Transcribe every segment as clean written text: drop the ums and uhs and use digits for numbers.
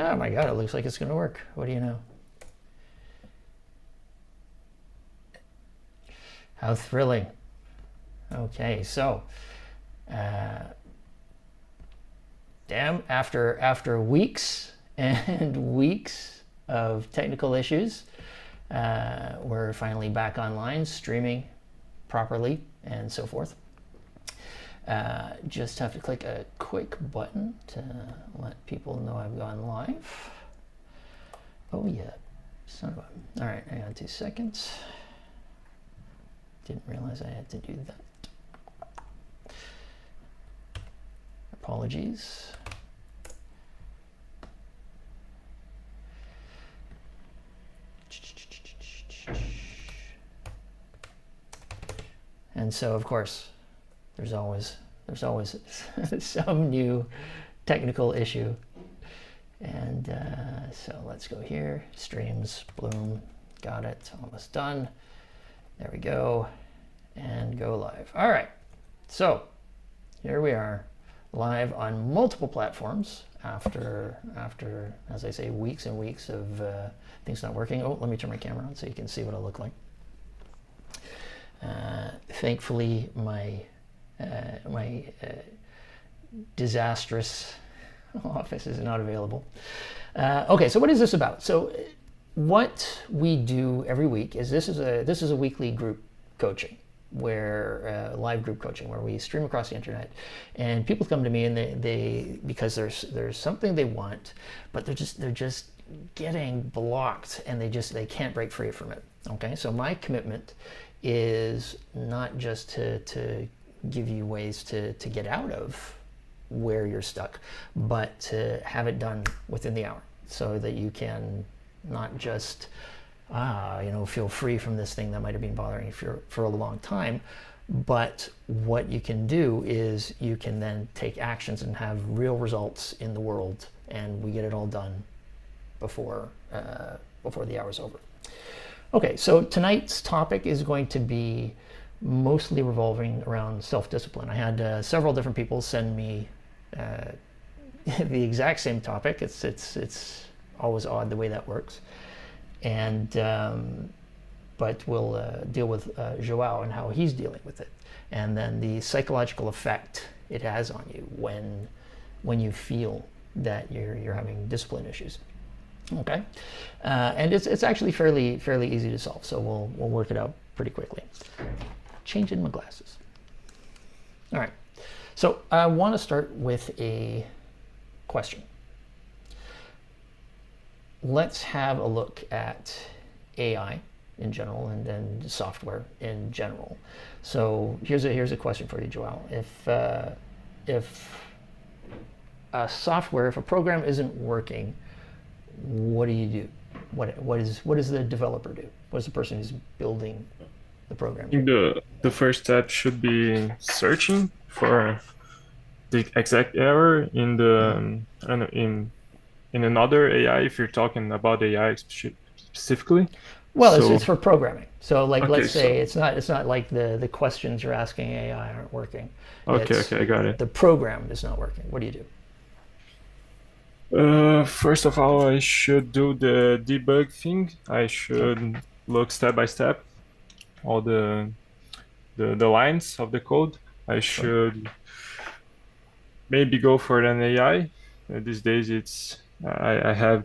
Oh my God, it looks like it's going to work. What do you know? How thrilling. Okay, so after weeks and weeks of technical issues, we're finally back online, streaming properly and so forth. Just have to click a quick button to let people know I've gone live. Oh yeah, son of a... All right, hang on 2 seconds. Didn't realize I had to do that. Apologies. And so, of course, there's always some new technical issue. And so let's go here. Streams, Bloom, got it, almost done. There we go, and go live. All right, so here we are, live on multiple platforms after, as I say, weeks and weeks of things not working. Oh, let me turn my camera on so you can see what I look like. Thankfully, my disastrous office is not available. Okay, so what is this about? So what we do every week is this is a weekly group coaching, where live group coaching, where we stream across the internet, and people come to me and they because there's something they want, but they're just getting blocked and they can't break free from it. Okay, so my commitment is not just to give you ways to get out of where you're stuck, but to have it done within the hour, so that you can not just feel free from this thing that might have been bothering you for a long time, but what you can do is you can then take actions and have real results in the world, and we get it all done before the hour's over. Okay, so tonight's topic is going to be mostly revolving around self-discipline. I had several different people send me the exact same topic. It's always odd the way that works, and but we'll deal with Joao and how he's dealing with it, and then the psychological effect it has on you when you feel that you're having discipline issues. Okay, and it's actually fairly easy to solve, so we'll work it out pretty quickly. Changing my glasses. All right, so I want to start with a question. Let's have a look at AI in general, and then software in general. So here's a question for you, Joao. If a program isn't working, what do you do? What does the developer do? What does the person who's building the program do? The first step should be searching for the exact error in the I don't know, in another AI, if you're talking about AI specifically. Well, So it's for programming. So okay, let's so say it's not like the questions you're asking AI aren't working. okay, I got it. The program is not working. What do you do? First of all, I should do the debug thing. I should look step by step all the lines of the code. I should maybe go for an AI. These days, I have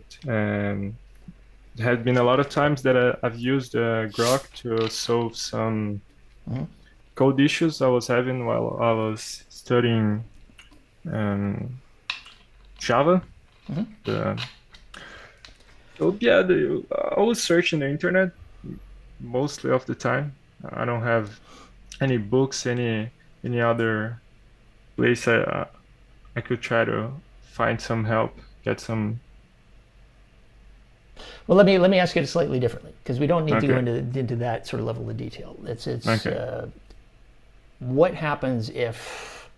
had been a lot of times that I've used Grok to solve some Mhm. code issues I was having while I was studying Java. Mhm. So yeah, I was searching the internet mostly of the time. I don't have any books, any other place I could try to find some help, get some. Well, let me ask it slightly differently, because we don't need to go Okay, into that sort of level of detail. It's okay. what happens if,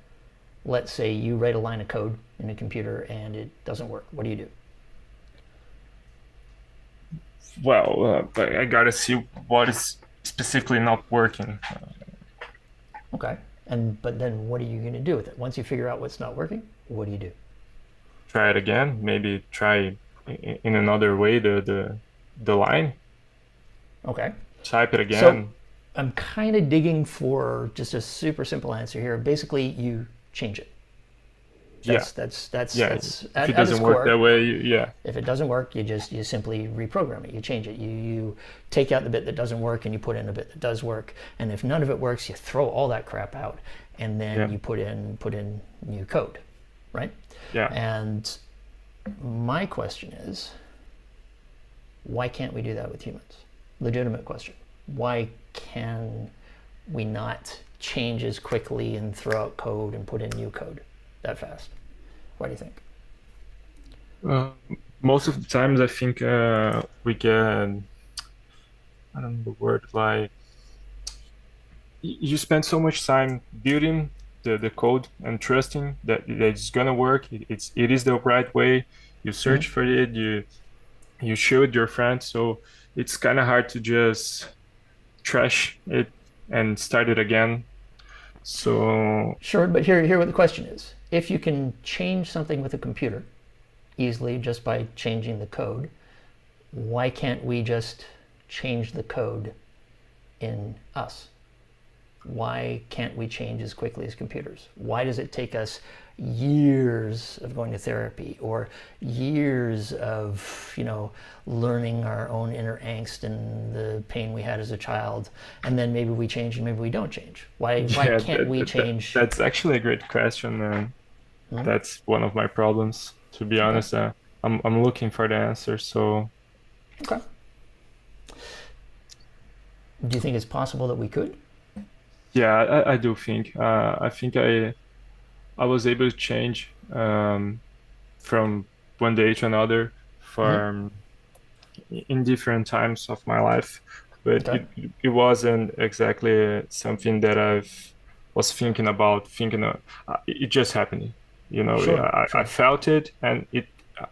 let's say, you write a line of code in a computer and it doesn't work. What do you do? Well, I gotta see what is specifically not working. Okay, but then what are you going to do with it once you figure out what's not working? What do you do? Try it again. Maybe try in another way the line, Okay. type it So again. I'm kind of digging for just a super simple answer here. Basically, you change it. Yeah, yeah. That's If it at its doesn't work core. that way, yeah, If it doesn't work, you simply reprogram it. You change it. You take out the bit that doesn't work and you put in a bit that does work. And if none of it works, you throw all that crap out and then yeah, you put in new code, right? yeah. And my question is, why can't we do that with humans? Legitimate question. Why can we not change as quickly and throw out code and put in new code that fast? What do you think? Uh, Most of the times, I think we get, I don't know the word, like you spend so much time building the code and trusting that it's gonna work. It is the right way. You search for it. You show it your friends. So it's kind of hard to just trash it and start it again. So Sure, but here what the question is. If you can change something with a computer easily just by changing the code, why can't we just change the code in us? Why can't we change as quickly as computers? Why does it take us years of going to therapy or years of learning our own inner angst and the pain we had as a child, and then maybe we change and maybe we don't change? Why yeah, can't we change? that's actually a great question, and Hmm? that's one of my problems, to be Okay. honest. I'm looking for the answer. So Okay. Do you think it's possible that we could? yeah, I do think. I think I was able to change from one day to another Hmm. from in different times of my life, but Okay. it wasn't exactly something that I've was thinking about. It just happened. Sure. I Sure. felt it, and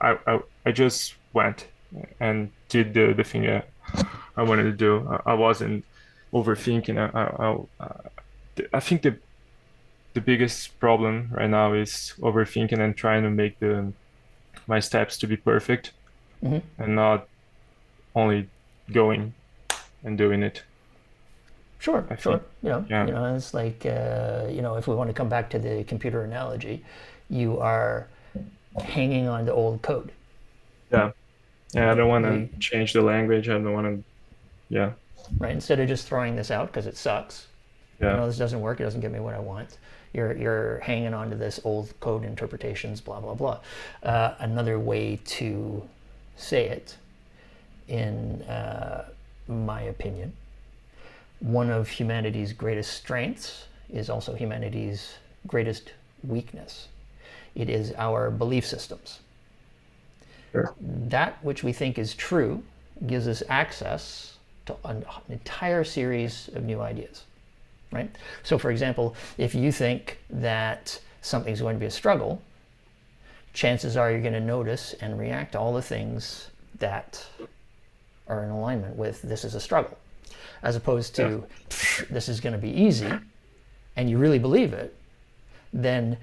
I just went and did the thing I wanted to do. I wasn't overthinking. I think the biggest problem right now is overthinking and trying to make the my steps to be perfect Hmm. and not only going and doing it. Sure. I Sure. think, yeah, It's like if we want to come back to the computer analogy, you are hanging on to old code, yeah, yeah. I right? don't want to change the language. I don't want to, yeah, Right. Instead of just throwing this out because it sucks. yeah, This doesn't work. It doesn't give me what I want. You're hanging on to this old code interpretations. Blah blah blah. Another way to say it, in my opinion, one of humanity's greatest strengths is also humanity's greatest weakness. It is our belief systems. sure, That which we think is true gives us access to an entire series of new ideas, right? So, for example, if you think that something's going to be a struggle, chances are you're going to notice and react to all the things that are in alignment with this is a struggle, as opposed yeah, to this is going to be easy, and you really believe it, then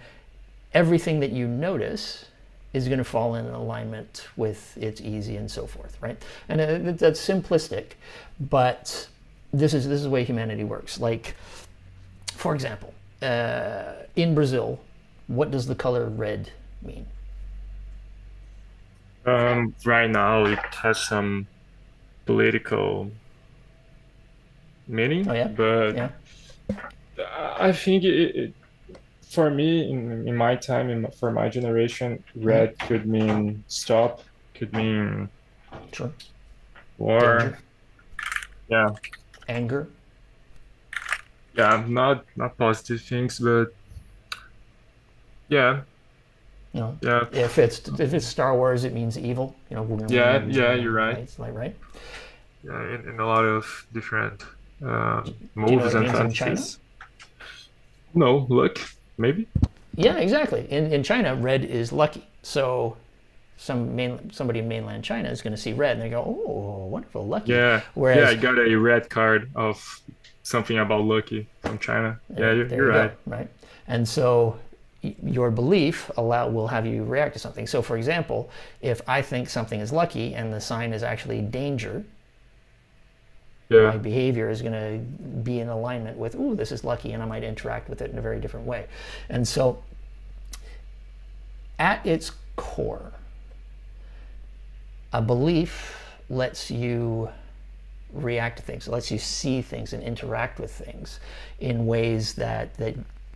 everything that you notice is going to fall in alignment with it's easy and so forth, right? And that's simplistic, but this is the way humanity works. Like, for example, in Brazil, what does the color red mean? Right now it has some political Oh meaning, yeah, but yeah. I think for me in my time for my generation, Mm-hmm. red could mean stop, could mean Sure. Danger, war. Yeah, anger. yeah, not positive things, but yeah, You know, yeah, if it's Star Wars, it means evil. yeah, yeah. You're right. Right? It's like right. Yeah, in a lot of different Do you know what movies it and means in China? fantasies. No, look, maybe. Yeah, exactly. In China, red is lucky. So somebody in mainland China is going to see red and they go, "Oh, wonderful, lucky." Yeah, yeah. I Whereas got a red card of something about Lucky from China. Yeah, you're there you go, right. right? And so your belief will have you react to something. So for example, if I think something is lucky and the sign is actually danger, my behavior is going to be in alignment with, ooh, this is lucky, and I might interact with it in a very different way. And so at its core, a belief lets you react to things, lets you see things and interact with things in ways that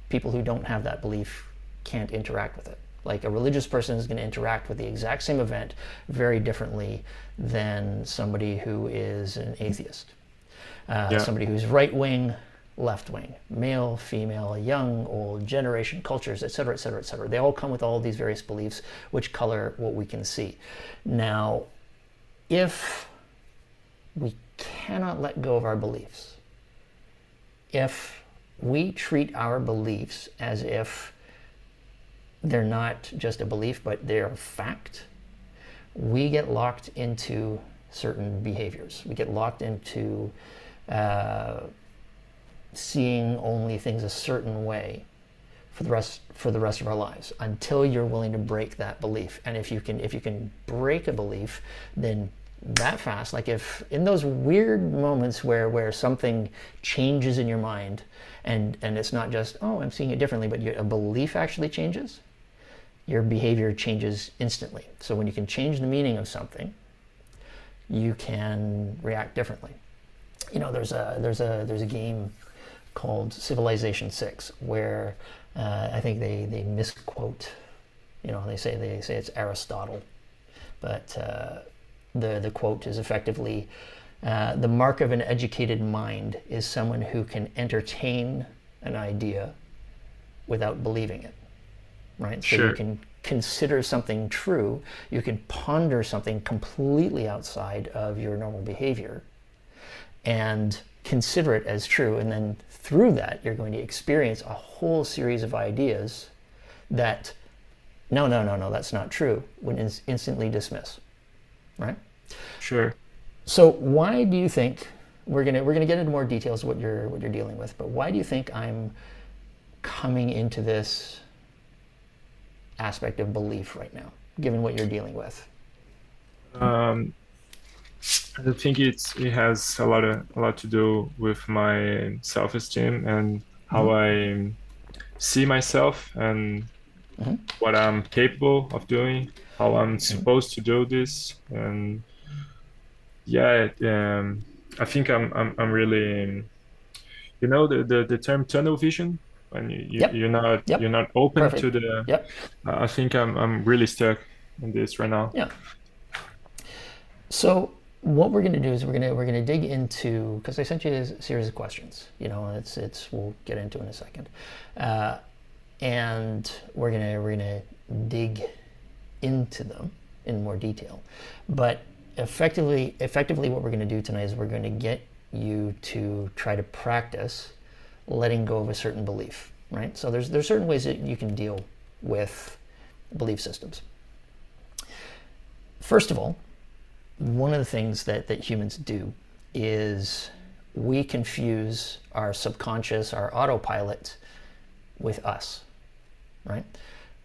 people who don't have that belief can't interact with it. Like a religious person is going to interact with the exact same event very differently than somebody who is an atheist. Somebody who's right-wing, left-wing, male, female, young, old, generation, cultures, etc., etc., etc. They all come with all these various beliefs which color what we can see. Now, if we cannot let go of our beliefs, if we treat our beliefs as if they're not just a belief, but they're a fact, we get locked into certain behaviors. We get locked into seeing only things a certain way for the rest of our lives, until you're willing to break that belief. And if you can break a belief, then that fast, like if in those weird moments where something changes in your mind, and it's not just, oh, I'm seeing it differently, but a belief actually changes, your behavior changes instantly. So when you can change the meaning of something, you can react differently. You know, there's a game called Civilization 6 where I think they misquote. You know, they say it's Aristotle, but the quote is effectively, the mark of an educated mind is someone who can entertain an idea without believing it. Right? So Sure. you can consider something true, you can ponder something completely outside of your normal behavior and consider it as true, and then through that you're going to experience a whole series of ideas that no, that's not true, would instantly dismiss. Right? Sure. So why do you think, we're gonna get into more details of what you're dealing with, but why do you think I'm coming into this aspect of belief right now, given what you're dealing with? I think it has a lot to do with my self-esteem and how I see myself and what I'm capable of doing, how I'm supposed to do this, and I think I'm really, you know, the term tunnel vision, when Yep. you're not open Perfect. to the. Yep. I think I'm really stuck in this right now. Yeah. So what we're going to do is we're going to dig into, because I sent you a series of questions. You know, it's we'll get into in a second, and we're gonna dig into them in more detail. But effectively, what we're going to do tonight is we're going to get you to try to practice letting go of a certain belief. Right? So there's certain ways that you can deal with belief systems. First of all, one of the things that humans do is we confuse our subconscious, our autopilot, with us, right?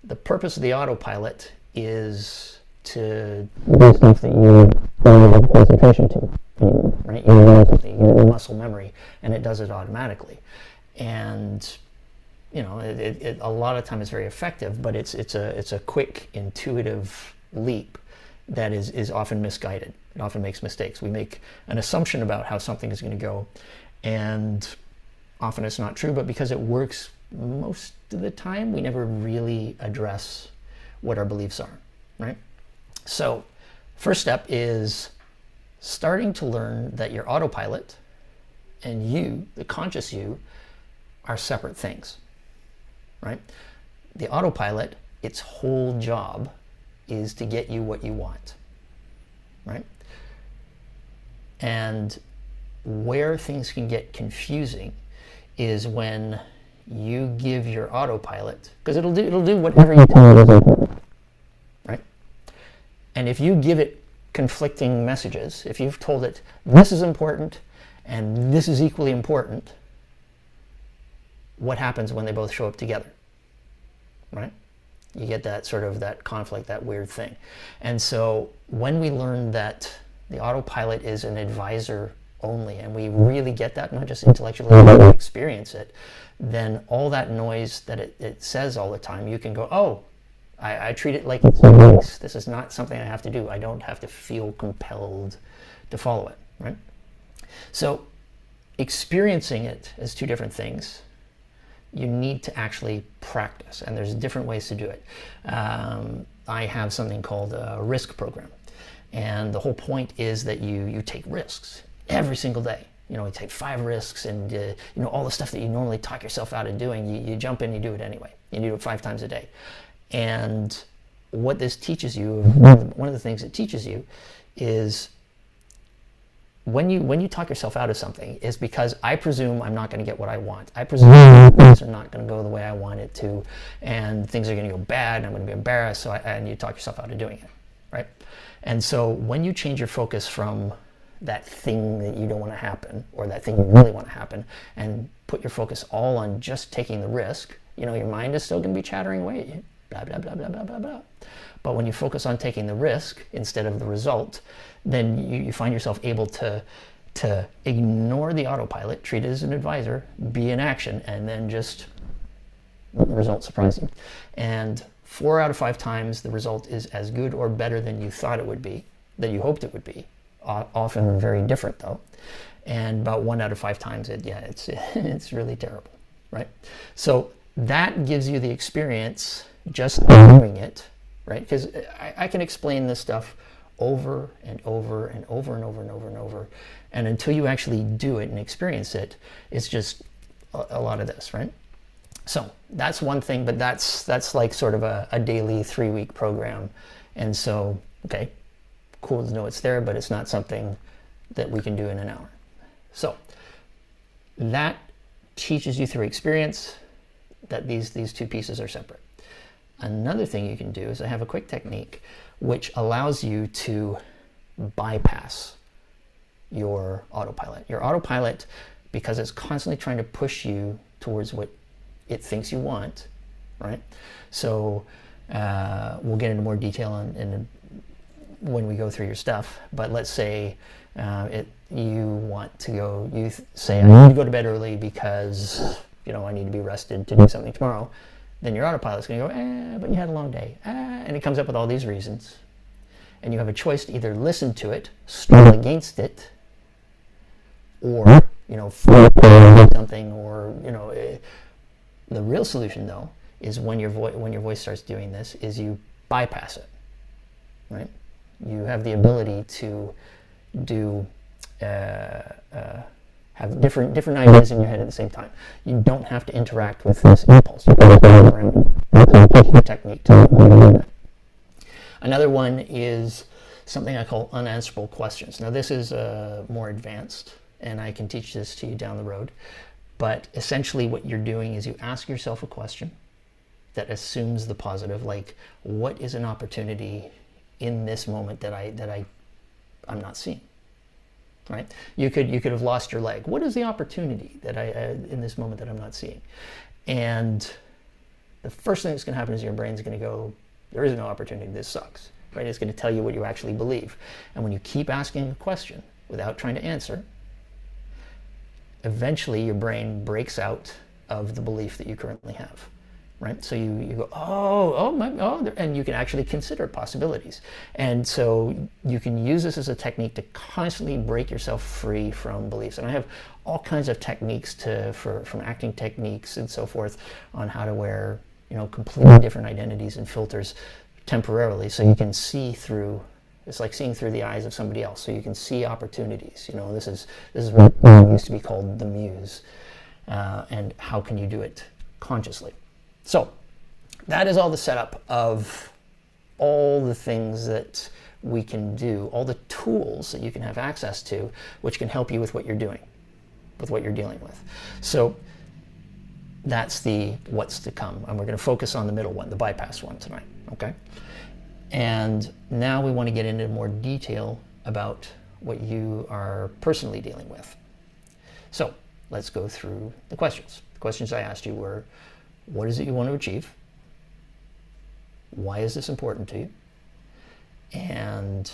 The purpose of the autopilot is to do stuff that you don't have concentration to anymore, right? You know something, you get muscle memory, and it does it automatically. And you know, it a lot of time is very effective, but it's a quick, intuitive leap that is often misguided. It often makes mistakes. We make an assumption about how something is going to go, and often it's not true, but because it works most of the time, we never really address what our beliefs are, right? So, first step is starting to learn that your autopilot and you, the conscious you, are separate things, right? The autopilot, its whole job is to get you what you want, right? And where things can get confusing is when you give your autopilot, because it'll do whatever you tell it is important, right? And if you give it conflicting messages, if you've told it this is important and this is equally important, what happens when they both show up together? right? You get that sort of that conflict, that weird thing. And so when we learn that the autopilot is an advisor only, and we really get that, not just intellectually, but we experience it, then all that noise that it says all the time, you can go, oh, I treat it like it's nice. This is not something I have to do. I don't have to feel compelled to follow it, right? So experiencing it as two different things, you need to actually practice, and there's different ways to do it. I have something called a risk program, and the whole point is that you take risks every single day. You know, you take 5 risks, and you know, all the stuff that you normally talk yourself out of doing, you jump in, you do it anyway. You do it 5 times a day. And what this teaches you, one of the things it teaches you is when you talk yourself out of something is because I presume I'm not going to get what I want. I presume things are not going to go the way I want it to, and things are going to go bad, and I'm going to be embarrassed, and you talk yourself out of doing it, right? And so when you change your focus from that thing that you don't want to happen, or that thing you really want to happen, and put your focus all on just taking the risk, you know, your mind is still going to be chattering away, blah, blah, blah, blah, blah, blah, blah. But when you focus on taking the risk instead of the result, then you find yourself able to ignore the autopilot, treat it as an advisor, be in action, and then just the result surprise you. And 4 out of 5 times the result is as good or better than you thought it would be, that you hoped it would be. Often very different though. And about 1 out of 5 times it's really terrible, right? So that gives you the experience just doing it, right? Because I can explain this stuff over and over and over and over and over and over, and until you actually do it and experience it, it's just a lot of this, right? So that's one thing, but that's like sort of a daily 3-week program. And so, okay, cool to know it's there, but it's not something that we can do in an hour. So that teaches you through experience that these 2 pieces are separate. Another thing you can do is I have a quick technique which allows you to bypass your autopilot. Your autopilot, because it's constantly trying to push you towards what it thinks you want, right? So we'll get into more detail when we go through your stuff, but let's say you want to go, say, I need to go to bed early because, you know, I need to be rested to do something tomorrow. Then your autopilot's going to go, but you had a long day. And it comes up with all these reasons. And you have a choice to either listen to it, struggle against it, or, you know, something, or, you know, the real solution, though, is when your voice starts doing this, is you bypass it, right? You have the ability to do have different ideas in your head at the same time. You don't have to interact with this impulse. You can go around a technique to do that. Another one is something I call unanswerable questions. Now this is more advanced, and I can teach this to you down the road. But essentially what you're doing is you ask yourself a question that assumes the positive, like, what is an opportunity in this moment that I'm not seeing? Right? You could have lost your leg. What is the opportunity that in this moment that I'm not seeing? And the first thing that's going to happen is your brain's going to go, there is no opportunity, this sucks. Right? It's going to tell you what you actually believe. And when you keep asking a question without trying to answer, eventually your brain breaks out of the belief that you currently have. Right? So you go, and you can actually consider possibilities. And so you can use this as a technique to constantly break yourself free from beliefs. And I have all kinds of techniques from acting techniques and so forth on how to wear, you know, completely different identities and filters temporarily, so you can see through. It's like seeing through the eyes of somebody else, so you can see opportunities. You know, this is what used to be called the muse. And how can you do it consciously? So that is all the setup of all the things that we can do, all the tools that you can have access to, which can help you with what you're doing, with what you're dealing with. So that's the what's to come. And we're going to focus on the middle one, the bypass one tonight, okay? And now we want to get into more detail about what you are personally dealing with. So let's go through the questions. The questions I asked you were, what is it you want to achieve? why is this important to you, and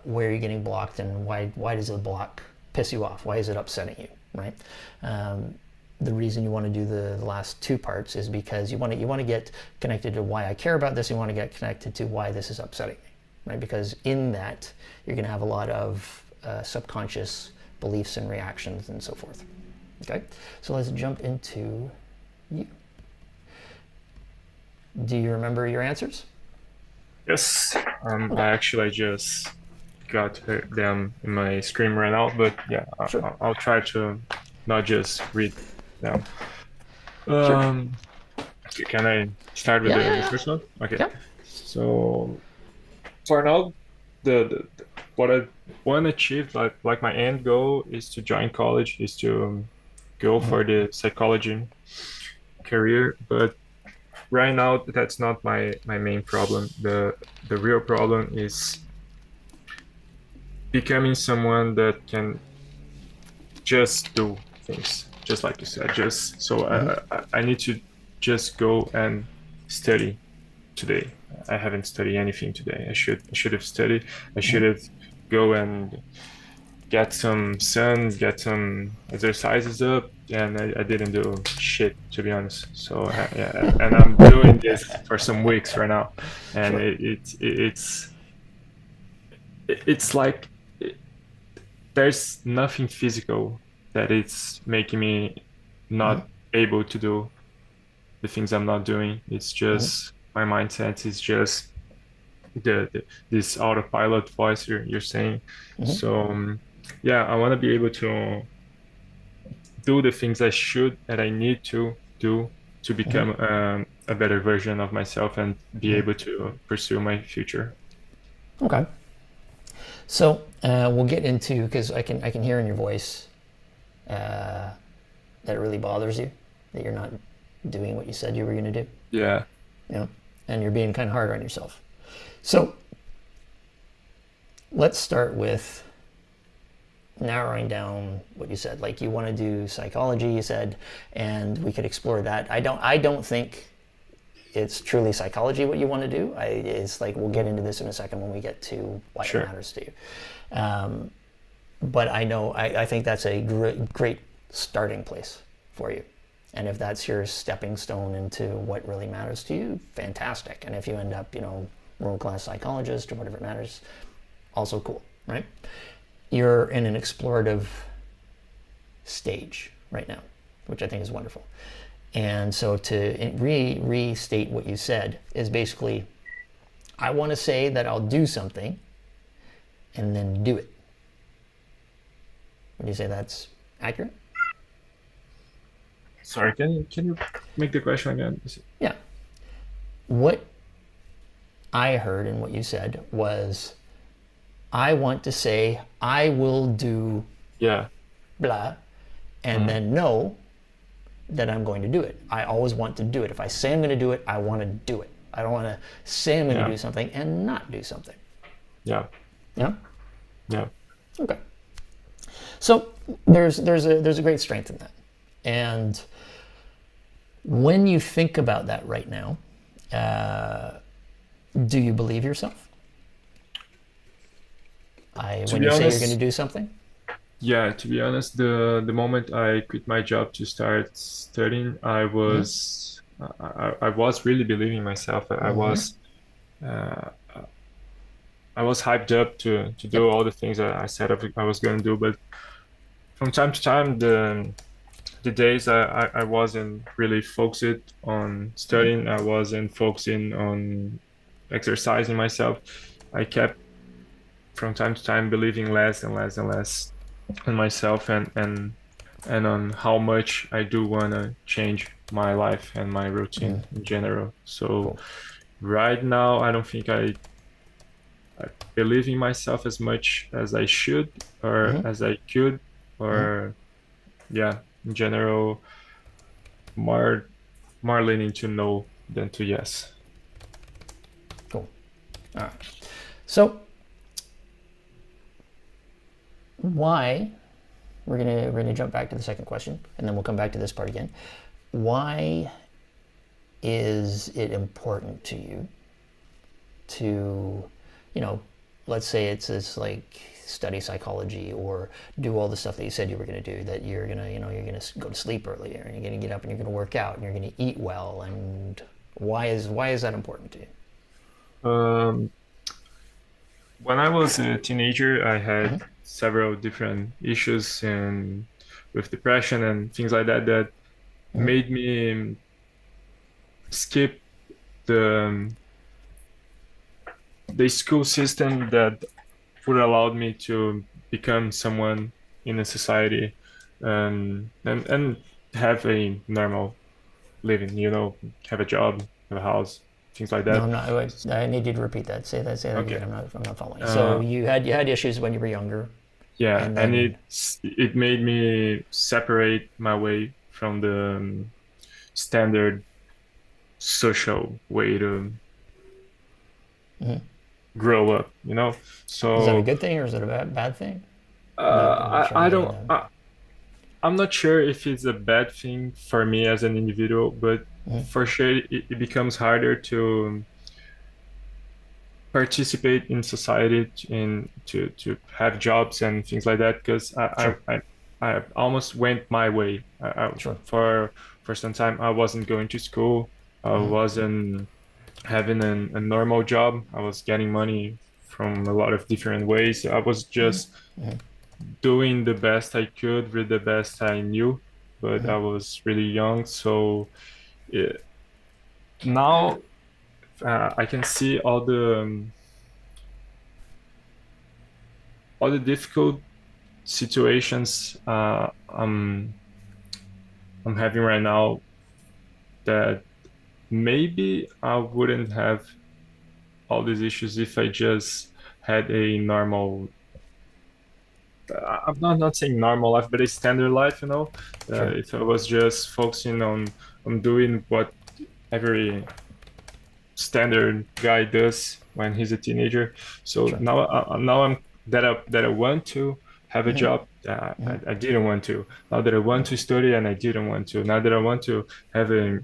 where are you getting blocked, and why does the block piss you off? Why is it upsetting you, right? The reason you want to do the last two parts is because you want to get connected to why I care about this. You want to get connected to why this is upsetting me, right? Because in that you're going to have a lot of subconscious beliefs and reactions and so forth. Okay, so let's jump into you. Do you remember your answers? Yes. I just got them in my screen right now, but yeah, Sure. I'll try to not just read them. Sure. Can I start with the first one? Okay. Yeah. So for now, the what I want to achieve, like my end goal is to join college, is to go for the psychology career, but right now that's not my main problem. The real problem is becoming someone that can just do things, just like you said. Just so I need to just go and study today. I haven't studied anything today. I should have studied. I should have go and get some sun, get some exercises up, and I didn't do shit, to be honest. So yeah, and I'm doing this for some weeks right now, and Sure. it's like there's nothing physical that it's making me not able to do the things I'm not doing. It's just my mindset is just this autopilot voice you're saying. So yeah, I want to be able to do the things I should and I need to do to become a better version of myself and be able to pursue my future. Okay. So we'll get into, because I can hear in your voice that it really bothers you that you're not doing what you said you were going to do. Yeah. You know, and you're being kind of hard on yourself. So let's start with narrowing down what you said. Like, you want to do psychology, you said, and we could explore that. I don't think it's truly psychology what you want to do. It's like, we'll get into this in a second when we get to why Sure. it matters to you. But I think that's a great starting place for you. And if that's your stepping stone into what really matters to you, fantastic. And if you end up, world-class psychologist or whatever it matters, also cool, right? You're in an explorative stage right now, which I think is wonderful. And so to restate what you said is basically, I want to say that I'll do something and then do it. Would you say that's accurate? Sorry, can you make the question again? Yeah. What I heard and what you said was, I want to say I will do blah, and then know that I'm going to do it. I always want to do it. If I say I'm going to do it, I want to do it. I don't want to say I'm going to do something and not do something. Yeah. Yeah? Yeah. Okay. So there's a great strength in that. And when you think about that right now, do you believe yourself? When you say you're going to do something? Yeah, to be honest, the moment I quit my job to start studying, I was really believing myself. I was hyped up to do all the things that I said I was going to do. But from time to time, the days I wasn't really focused on studying, I wasn't focusing on exercising myself. I kept from time to time believing less and less and less in myself and on how much I do want to change my life and my routine in general. So right now, I don't think I believe in myself as much as I should or as I could, or in general, more leaning to no than to yes. Cool. All right. So why, we're gonna jump back to the second question, and then we'll come back to this part again. Why is it important to you to, you know, let's say it's like study psychology or do all the stuff that you said you were going to do, that you're going to, you know, you're going to go to sleep earlier and you're going to get up and you're going to work out and you're going to eat well, and why is that important to you? Um, when I was a teenager, I had Mm-hmm. several different issues and with depression and things like that that Mm-hmm. made me skip the the school system that would allow me to become someone in a society, and have a normal living, have a job, have a house, things like No, that. I'm not. I need you to repeat that. Say that again. Okay. I'm not following. So Uh, you had issues when you were younger, yeah, and and then it made me separate my way from the standard social way to mhm. grow up, Is that a So good thing or is it a bad thing? I'm not sure I'm I getting don't. that. I'm not sure if it's a bad thing for me as an individual, but Mm-hmm. for sure it becomes harder to participate in society, to have jobs and things like that, because Sure, I almost went my way. sure. For some time I wasn't going to school. I Mm-hmm. wasn't having a normal job. I was getting money from a lot of different ways. I was just Mm-hmm. doing the best I could with the best I knew, but Mm-hmm. I was really young. So yeah, now I can see all the difficult situations I'm having right now, that maybe I wouldn't have all these issues if I just had a normal. I'm not saying normal life, but a standard life. Sure, If I was just focusing on doing what every standard guy does when he's a teenager. So sure. now I'm that I want to have a Mm-hmm. job that I didn't want to. Now that I want to study and I didn't want to. Now that I want to have a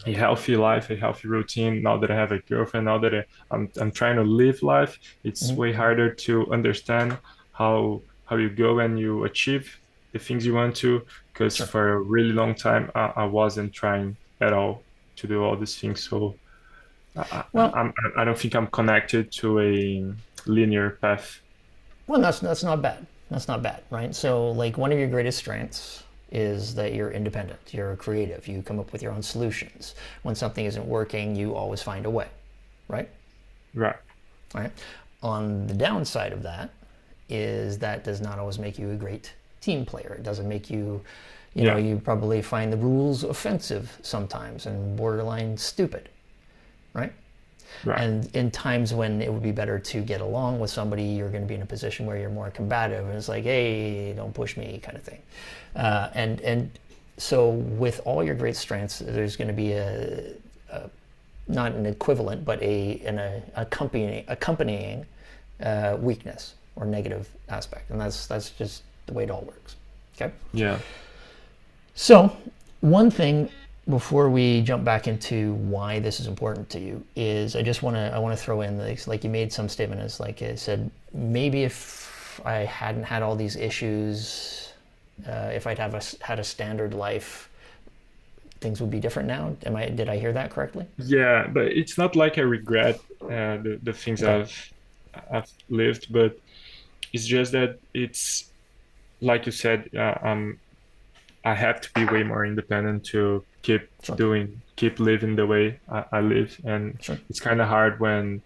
healthy life, a healthy routine. Now that I have a girlfriend, now that I'm trying to live life, it's Mm-hmm. way harder to understand how you go and you achieve the things you want to. Because Sure. for a really long time, I wasn't trying at all to do all these things. So Well, I don't think I'm connected to a linear path. well, that's not bad. That's not bad, right? So, like, one of your greatest strengths is that you're independent. You're creative. You come up with your own solutions. When something isn't working, you always find a way, right? Right. Right. On the downside of that is that does not always make you a great team player. It doesn't make you, Yeah. you probably find the rules offensive sometimes and borderline stupid, right? Right. And in times when it would be better to get along with somebody, you're going to be in a position where you're more combative, and it's like, hey, don't push me, kind of thing. And so with all your great strengths, there's going to be a not an equivalent, but an accompanying weakness or negative aspect, and that's just the way it all works. Okay. Yeah. So, one thing before we jump back into why this is important to you is I want to throw in this, like you made some statement as like I said, maybe if I hadn't had all these issues, if I'd had a standard life, things would be different now. Did I hear that correctly? Yeah, but it's not like I regret the things Okay. I've lived, but it's just that it's like you said, I have to be way more independent to Sure. keep living the way I live, and Sure. it's kind of hard when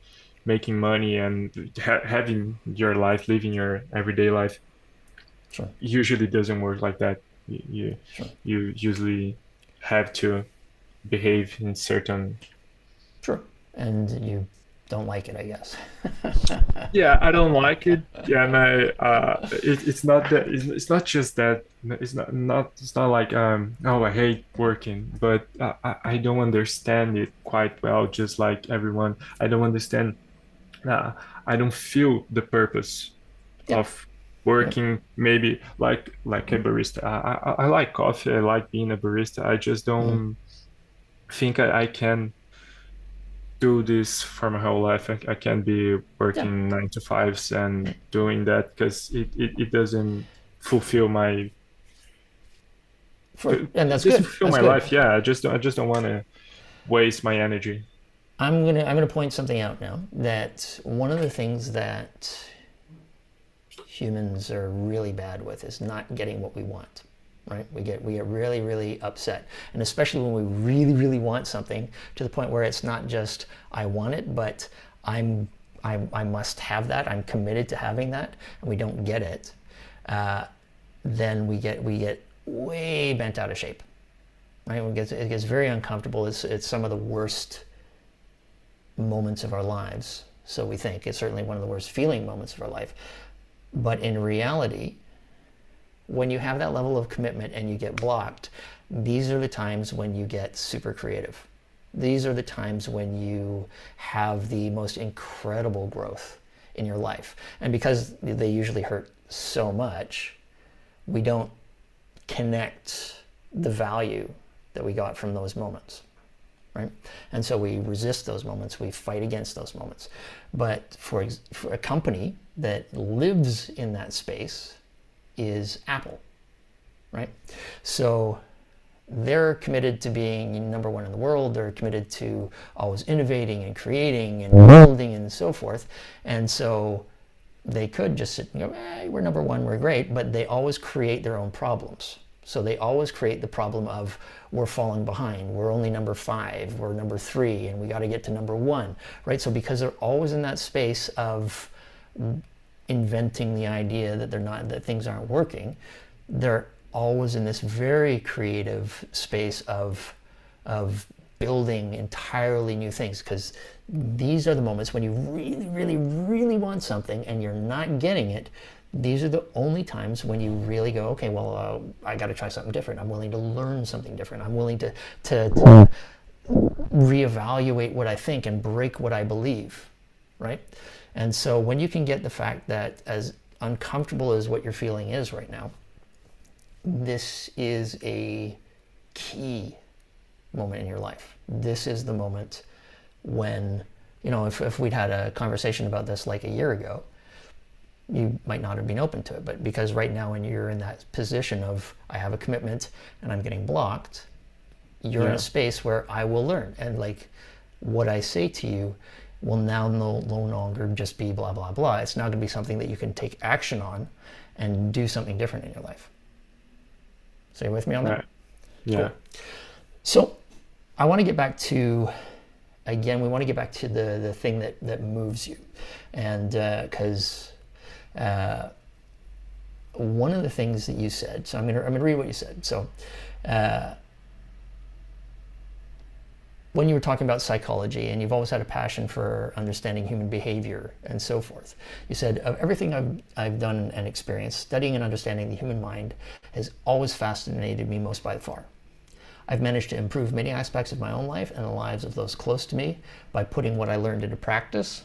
making money and having your life, living your everyday life, Sure. usually doesn't work like that. Sure. You usually have to behave in certain. Sure. And you don't like it, I guess. Yeah, I don't like it. Yeah, and it's not that. It's not just that. It's not like oh, I hate working, but I don't understand it quite well. Just like everyone, I don't understand. Uh, I don't feel the purpose Yep. of Yep. working. Maybe like a barista. I like coffee. I like being a barista. I just Mm-hmm. don't think I can do this for my whole life. I can't be Yeah. working 9 to 5s and doing that because it doesn't fulfill my And it that's doesn't good. fulfill That's my good. life. Yeah, I just don't want to waste my energy. I'm gonna point something out now. That one of the things that humans are really bad with is not getting what we want. Right? We get really really upset, and especially when we really really want something to the point where it's not just I want it, but I'm I must have that. I'm committed to having that, and we don't get it. Then we get way bent out of shape. Right? It gets very uncomfortable. It's some of the worst moments of our lives. So we think it's certainly one of the worst feeling moments of our life. But in reality, when you have that level of commitment and you get blocked, these are the times when you get super creative. These are the times when you have the most incredible growth in your life. And because they usually hurt so much, we don't connect the value that we got from those moments. Right? And so we resist those moments, we fight against those moments. But for a company that lives in that space is Apple, right? So they're committed to being number one in the world. They're committed to always innovating and creating and building and so forth. And so they could just sit and go, we're number one, we're great, but they always create their own problems. So they always create the problem of we're falling behind, we're only number 5, we're number 3, and we got to get to number 1, right? So because they're always in that space of inventing the idea that that things aren't working, they're always in this very creative space of building entirely new things, because these are the moments when you really, really, really want something and you're not getting it. These are the only times when you really go, okay, well, I got to try something different. I'm willing to learn something different. I'm willing to reevaluate what I think and break what I believe, right? And so when you can get the fact that as uncomfortable as what you're feeling is right now, this is a key moment in your life. This is the moment when, if we'd had a conversation about this like a year ago, you might not have been open to it. But because right now when you're in that position of I have a commitment and I'm getting blocked, you're in a space where I will learn. And like what I say to you will now no longer just be blah, blah, blah. It's now going to be something that you can take action on and do something different in your life. So you with me on that? Right. Yeah. Cool. So I want to get back to, again, we want to get back to the thing that moves you. And because one of the things that you said, so I'm gonna read what you said. So when you were talking about psychology, and you've always had a passion for understanding human behavior and so forth, you said, of everything I've done and experienced, studying and understanding the human mind has always fascinated me most by far. I've managed to improve many aspects of my own life and the lives of those close to me by putting what I learned into practice.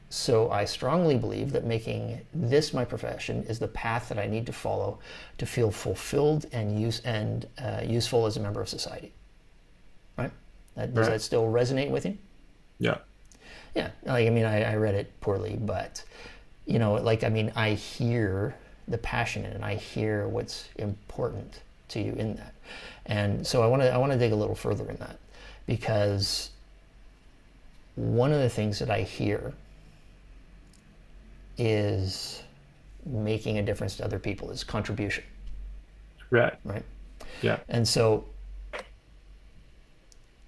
So I strongly believe that making this my profession is the path that I need to follow to feel fulfilled and useful as a member of society. Right? Does that still resonate with you? Yeah. Yeah. Like, I mean, I read it poorly, but I hear the passion in it, and I hear what's important to you in that. And so I want to dig a little further in that, because one of the things that I hear is making a difference to other people, is contribution. Right. Right. Yeah. And so,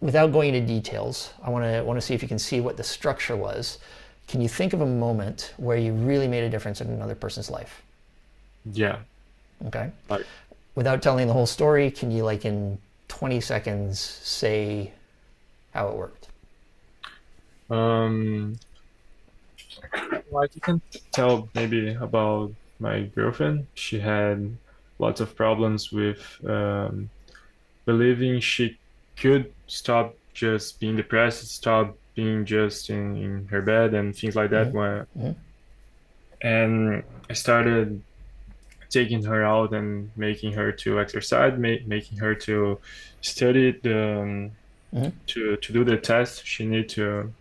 without going into details, I want to see if you can see what the structure was. Can you think of a moment where you really made a difference in another person's life? Yeah. Okay. Like, without telling the whole story, can you, like, in 20 seconds say how it worked? like you can tell maybe about my girlfriend. She had lots of problems with believing she could stop just being depressed, stop being just in her bed and things like that. And I started taking her out and making her to exercise, making her to study to do the test she need to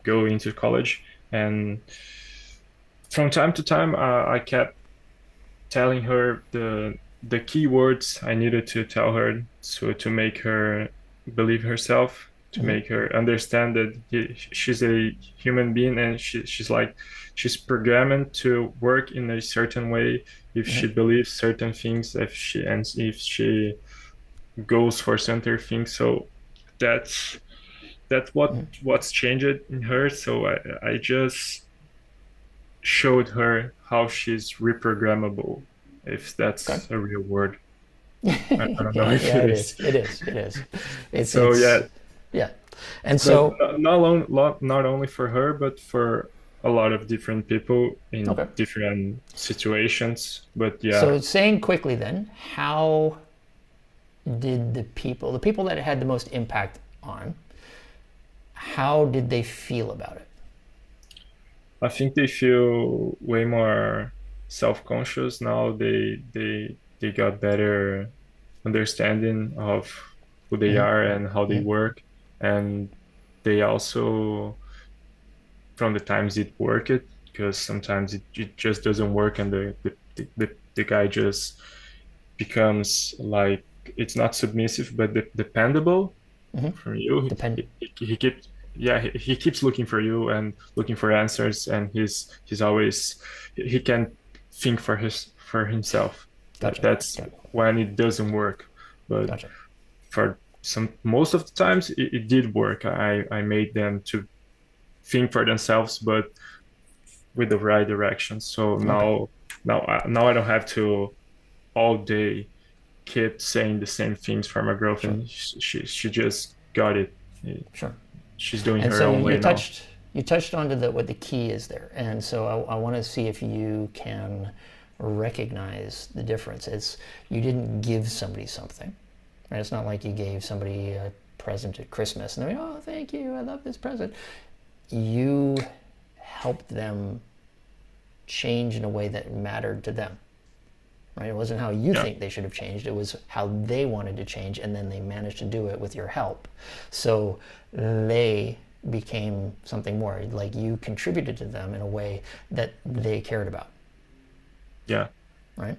go into college. And from time to time, I kept telling her the keywords I needed to tell her, so to make her believe herself, to Mm-hmm. make her understand that she's a human being, and she's programmed to work in a certain way if Mm-hmm. she believes certain things, if she goes for certain things. So that's Mm-hmm. what's changed in her. So I just showed her how she's reprogrammable, if Okay. that's a real word. I don't know Yeah, if yeah, it it is. is. It is. It is. So It's yeah, yeah. And but so, not only for her, but for a lot of different people in okay. different situations. But yeah, So saying quickly then, how did the people that it had the most impact on, how did they feel about it? I think they feel way more self-conscious now. They got better understanding of who they Mm-hmm. are and how they Mm-hmm. work, and they also, from the times it worked, because sometimes it just doesn't work, and the guy just becomes like, it's not submissive but dependable Mm-hmm. from you. Depend. He keeps, yeah, he keeps looking for you and looking for answers, and he's always, he can think for himself. Gotcha. That's Gotcha. when it doesn't work. But Gotcha. for some, most of the times it did work. I made them to think for themselves, but with the right direction. So Okay. now I don't have to all day keep saying the same things for my Sure. girlfriend. She just got it. Sure. She's doing And her so own way now. you touched onto the what the key is there, and so I want to see if you can recognize the difference. It's you didn't give somebody something, right? It's not like you gave somebody a present at Christmas and they're like, oh, thank you, I love this present. You helped them change in a way that mattered to them, right? It wasn't how you Yeah, think they should have changed. It was how they wanted to change, and then they managed to do it with your help. So they became something more. Like you contributed to them in a way that they cared about, yeah, right?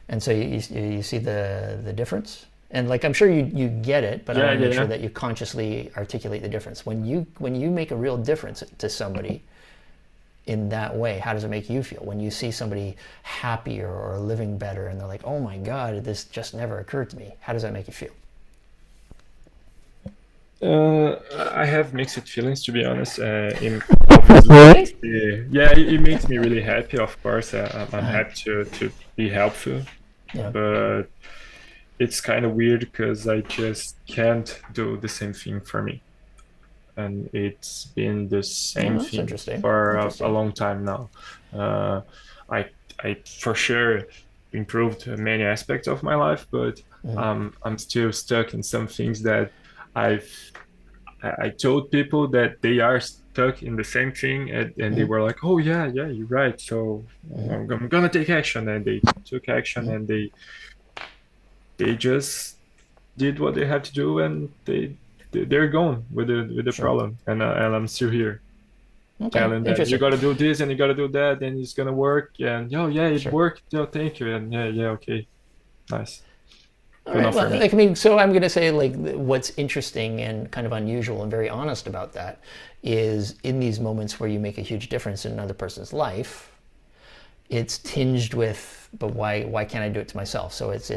And so you see the difference. And like I'm sure you get it, but I yeah, want to yeah, make sure yeah. that you consciously articulate the difference. When you make a real difference to somebody, in that way, how does it make you feel when you see somebody happier or living better and they're like, oh my God, this just never occurred to me? How does that make you feel? I have mixed feelings, to be honest. Obviously, Really? yeah, it makes me really happy. Of course, I'm Uh-huh. happy to be helpful, Yeah. but it's kind of weird because I just can't do the same thing for me, and it's been the Oh, same that's thing interesting. for a Interesting. long time now. Uh, I I for sure improved many aspects of my life, but Mm-hmm. I'm still stuck in some things that I've I told people that they are stuck in the same thing, and they Mm-hmm. were like, "Oh yeah, yeah, you're right. So Mm-hmm. I'm gonna take action," and they took action, Mm-hmm. and they just did what they had to do, and they're gone with the Sure. problem, and I'm still here Okay. telling them, you Interesting. got to do this and you got to do that, and it's gonna work. And oh yeah, it Sure. worked. Oh, thank you. And yeah, yeah, okay, nice, All but right. not for Well, me. like, I mean, so I'm going to say like what's interesting and kind of unusual and very honest about that is in these moments where you make a huge difference in another person's life, it's tinged with, but why can't I do it to myself? So it's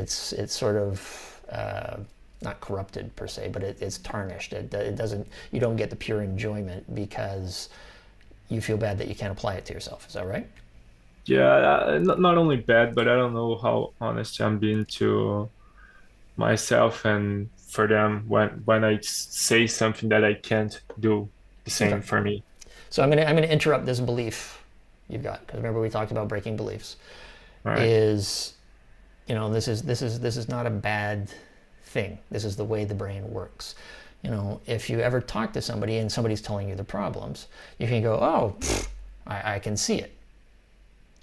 sort of not corrupted per se, but it's tarnished. It doesn't, you don't get the pure enjoyment because you feel bad that you can't apply it to yourself. Is that right? Yeah, not only bad, but I don't know how honest I'm being to myself and for them when I say something that I can't do the Okay. same for me. So I'm gonna interrupt this belief you've got because remember we talked about breaking beliefs. All right. Is this is not a bad thing. This is the way the brain works. If you ever talk to somebody and somebody's telling you the problems, you can go, oh, I can see it.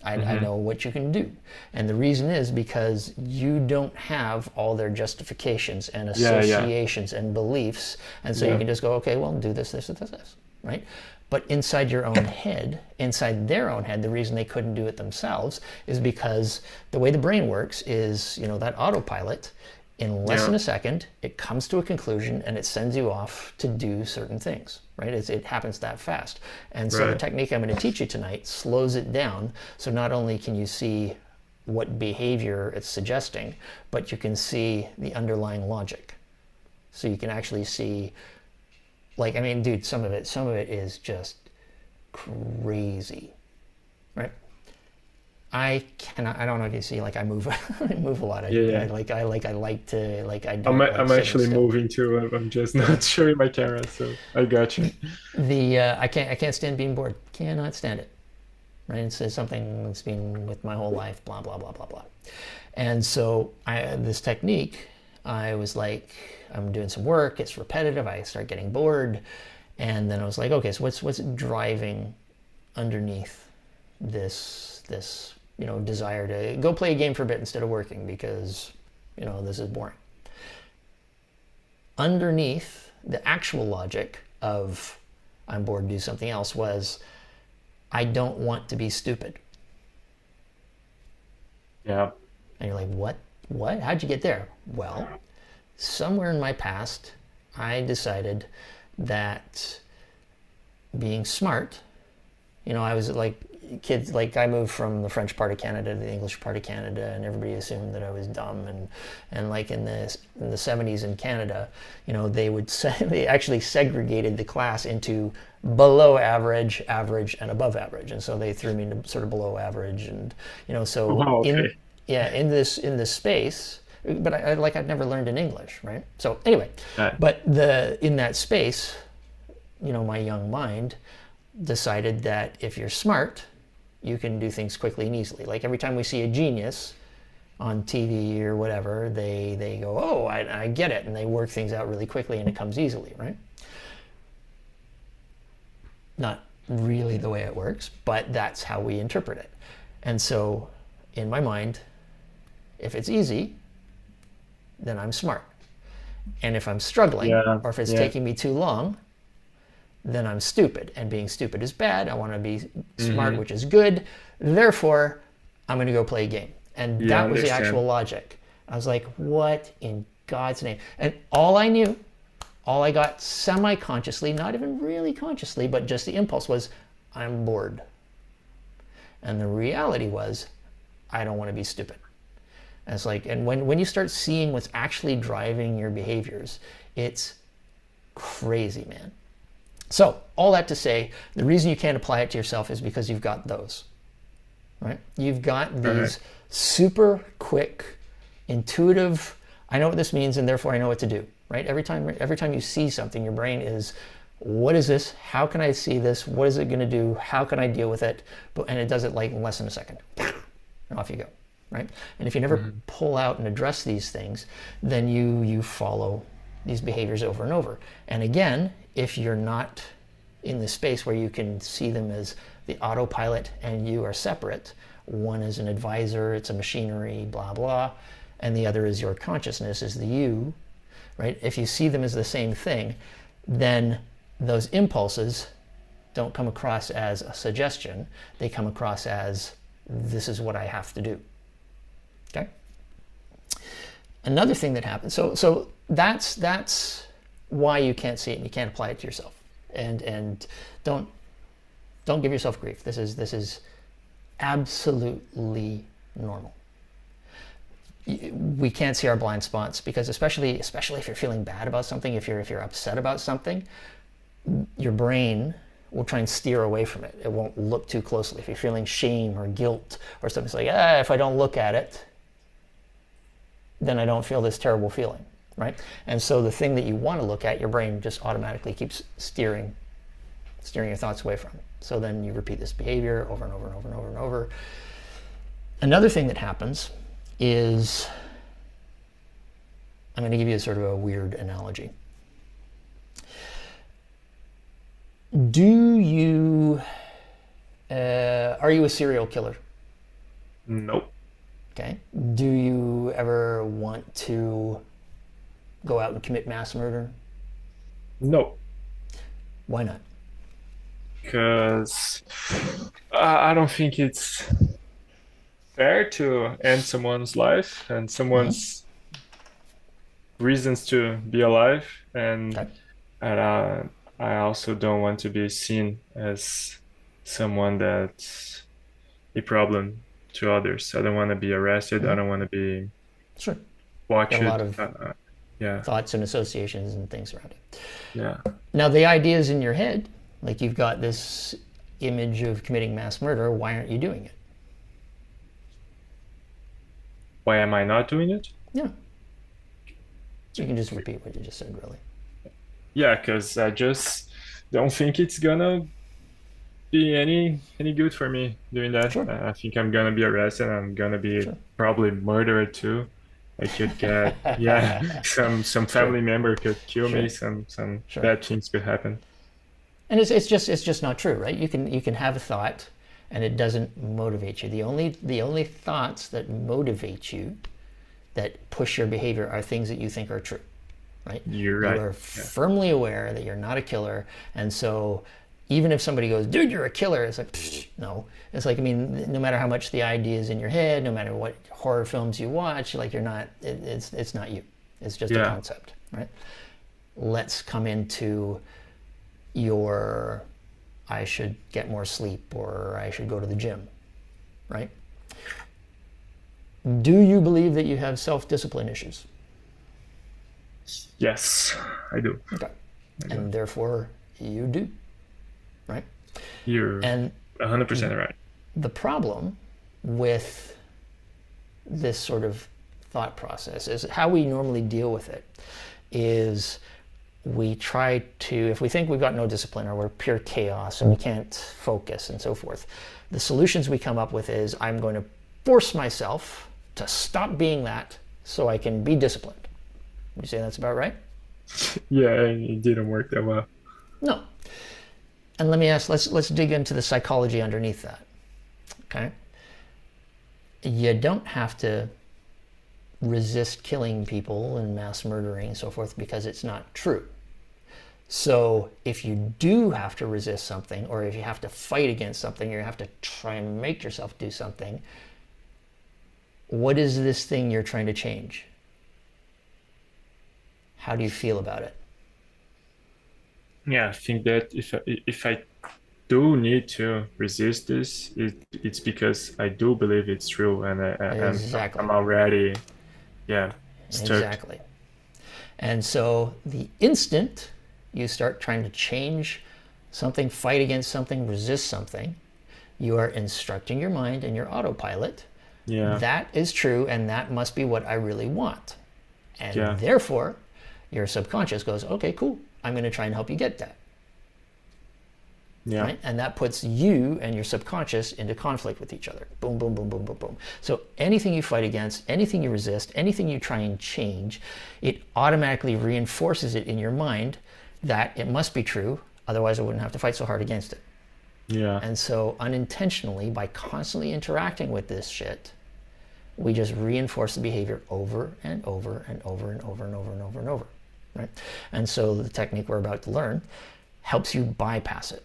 I Mm-hmm. know what you can do. And the reason is because you don't have all their justifications and Yeah, yeah, associations and beliefs. And so you yeah, can just go, okay, well, do this, this, this, this, right? But inside your own head, inside their own head, the reason they couldn't do it themselves is because the way the brain works is, that autopilot, in less than a second, it comes to a conclusion and it sends you off to do certain things, right? It happens that fast. And so the technique I'm going to teach you tonight slows it down. So not only can you see what behavior it's suggesting, but you can see the underlying logic. So you can actually see, dude, some of it is just crazy, right? I don't know if you see, I move, I move a lot. I like to, I'm actually moving too. I'm just not showing my camera, so I got you. I can't stand being bored. Cannot stand it. Right? It's something that's been with my whole life, blah, blah, blah, blah, blah. And so this technique, I was like, I'm doing some work, it's repetitive, I start getting bored. And then I was like, okay, so what's driving underneath this desire to go play a game for a bit instead of working because, this is boring. Underneath the actual logic of I'm bored, do something else was I don't want to be stupid. Yeah. And you're like, what? How'd you get there? Well, somewhere in my past, I decided that being smart, I was like kids, I moved from the French part of Canada to the English part of Canada, and everybody assumed that I was dumb. And like in the 70s in Canada, they actually segregated the class into below average, average, and above average. And so they threw me into sort of below average, and in this space. But I'd never learned in English, right? So anyway, but in that space, my young mind decided that if you're smart, you can do things quickly and easily. Like every time we see a genius on TV or whatever, they go, oh, I get it, and they work things out really quickly and it comes easily, right? Not really the way it works, but that's how we interpret it. And so in my mind, if it's easy, then I'm smart. And if I'm struggling, or if it's taking me too long, then I'm stupid. And being stupid is bad. I want to be smart, which is good. Therefore, I'm going to go play a game. And that was the actual logic. I was like, what in God's name? And all I got semi-consciously, not even really consciously, but just the impulse was, I'm bored. And the reality was, I don't want to be stupid. And it's like, and when you start seeing what's actually driving your behaviors, it's crazy, man. So all that to say, the reason you can't apply it to yourself is because you've got those, right? You've got these super quick, intuitive, I know what this means and therefore I know what to do, right? Every time you see something, your brain is, what is this? How can I see this? What is it going to do? How can I deal with it? And it does it in less than a second. And off you go, right? And if you never pull out and address these things, then you follow these behaviors over and over. And again, if you're not in the space where you can see them as the autopilot and you are separate, one is an advisor, it's a machinery, blah, blah, and the other is your consciousness, is the you, right? If you see them as the same thing, then those impulses don't come across as a suggestion. They come across as, this is what I have to do, okay? Another thing that happens, so that's why you can't see it and you can't apply it to yourself. And don't give yourself grief. This is absolutely normal. We can't see our blind spots because especially if you're feeling bad about something, if you're upset about something, your brain will try and steer away from it. It won't look too closely. If you're feeling shame or guilt or something, it's like, if I don't look at it, then I don't feel this terrible feeling, right? And so the thing that you want to look at, your brain just automatically keeps steering your thoughts away from. So then you repeat this behavior over and over and over and over and over. Another thing that happens is, I'm going to give you sort of a weird analogy. Are you a serial killer? Nope. Okay. Do you ever want to go out and commit mass murder? No. Why not? because I don't think it's fair to end someone's life and someone's reasons to be alive, Okay. and I also don't want to be seen as someone that's a problem to others. I don't want to be arrested. I don't want to be Sure. Got watched. a lot of Yeah, thoughts and associations and things around it. yeah. Now, the ideas in your head, like you've got this image of committing mass murder, why aren't you doing it? Why am I not doing it? Yeah. You can just repeat what you just said, really. Yeah, because I just don't think it's gonna be any good for me doing that. Sure. I think I'm gonna be arrested. I'm gonna be Sure. probably murdered too. I could get yeah, some Sure. family member could kill Sure. me. Some Sure. bad things could happen. And it's just not true, right? You can have a thought and it doesn't motivate you. The only thoughts that motivate you, that push your behavior, are things that you think are true, right? You're You right. are Yeah. firmly aware that you're not a killer, and so even if somebody goes, "Dude, you're a killer," it's like, psh, no. It's like, I mean, no matter how much the idea is in your head, no matter what horror films you watch, like you're not. It's not you. It's just a Yeah. concept, right? Let's come into your, I should get more sleep, or I should go to the gym, right? Do you believe that you have self-discipline issues? Yes, I do. Okay. I do. And therefore you do, right? You're And 100% right. the problem with this sort of thought process is how we normally deal with it is we try to, if we think we've got no discipline or we're pure chaos and we can't focus and so forth, the solutions we come up with is, I'm going to force myself to stop being that so I can be disciplined. Would you say that's about right? Yeah, it didn't work that well. No. And let me ask, let's dig into the psychology underneath that. Okay? You don't have to resist killing people and mass murdering and so forth because it's not true. So if you do have to resist something, or if you have to fight against something, or you have to try and make yourself do something, what is this thing you're trying to change? How do you feel about it? Yeah, I think that if I do need to resist this, it's because I do believe it's true, and Exactly. I'm already yeah stuck. Exactly. And so the instant you start trying to change something, fight against something, resist something, you are instructing your mind and your autopilot. Yeah, That is true, and that must be what I really want. And yeah, therefore, your subconscious goes, okay, cool, I'm going to try and help you get that. yeah, Right? And that puts you and your subconscious into conflict with each other. Boom, boom, boom, boom, boom, boom. So anything you fight against, anything you resist, anything you try and change, it automatically reinforces it in your mind that it must be true, otherwise I wouldn't have to fight so hard against it. yeah, And so unintentionally, by constantly interacting with this shit, we just reinforce the behavior over and over and over and over and over and over and over. Right? And so the technique we're about to learn helps you bypass it.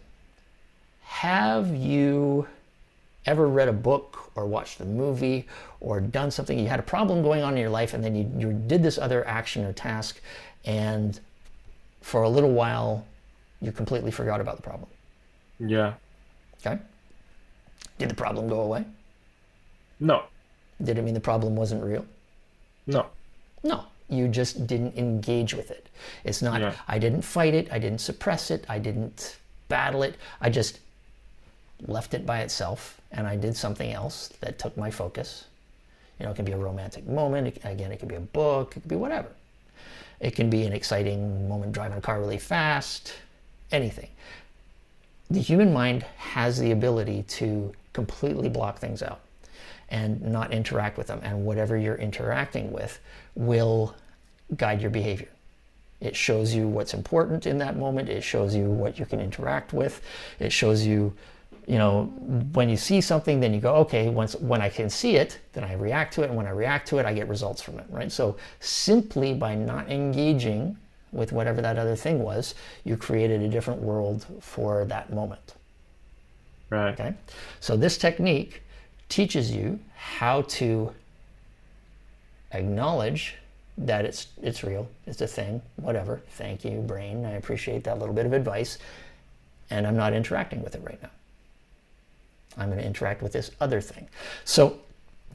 Have you ever read a book or watched a movie or done something, you had a problem going on in your life, and then you did this other action or task, and for a little while you completely forgot about the problem? yeah. Okay? Did the problem go away? No, Did it mean the problem wasn't real? no. No, you just didn't engage with it. It's not, Yeah, I didn't fight it, I didn't suppress it, I didn't battle it, I just left it by itself and I did something else that took my focus. You know, it can be a romantic moment, it can be a book, it could be whatever. It can be an exciting moment driving a car really fast, anything. The human mind has the ability to completely block things out and not interact with them. And whatever you're interacting with will guide your behavior. It shows you what's important in that moment. It shows you what you can interact with. It shows you, you know, when you see something, then you go, okay, when I can see it, then I react to it. And when I react to it, I get results from it, right? So simply by not engaging with whatever that other thing was, you created a different world for that moment. Right. Okay? So this technique teaches you how to acknowledge that it's real, it's a thing, whatever. Thank you, brain. I appreciate that little bit of advice. And I'm not interacting with it right now. I'm going to interact with this other thing. So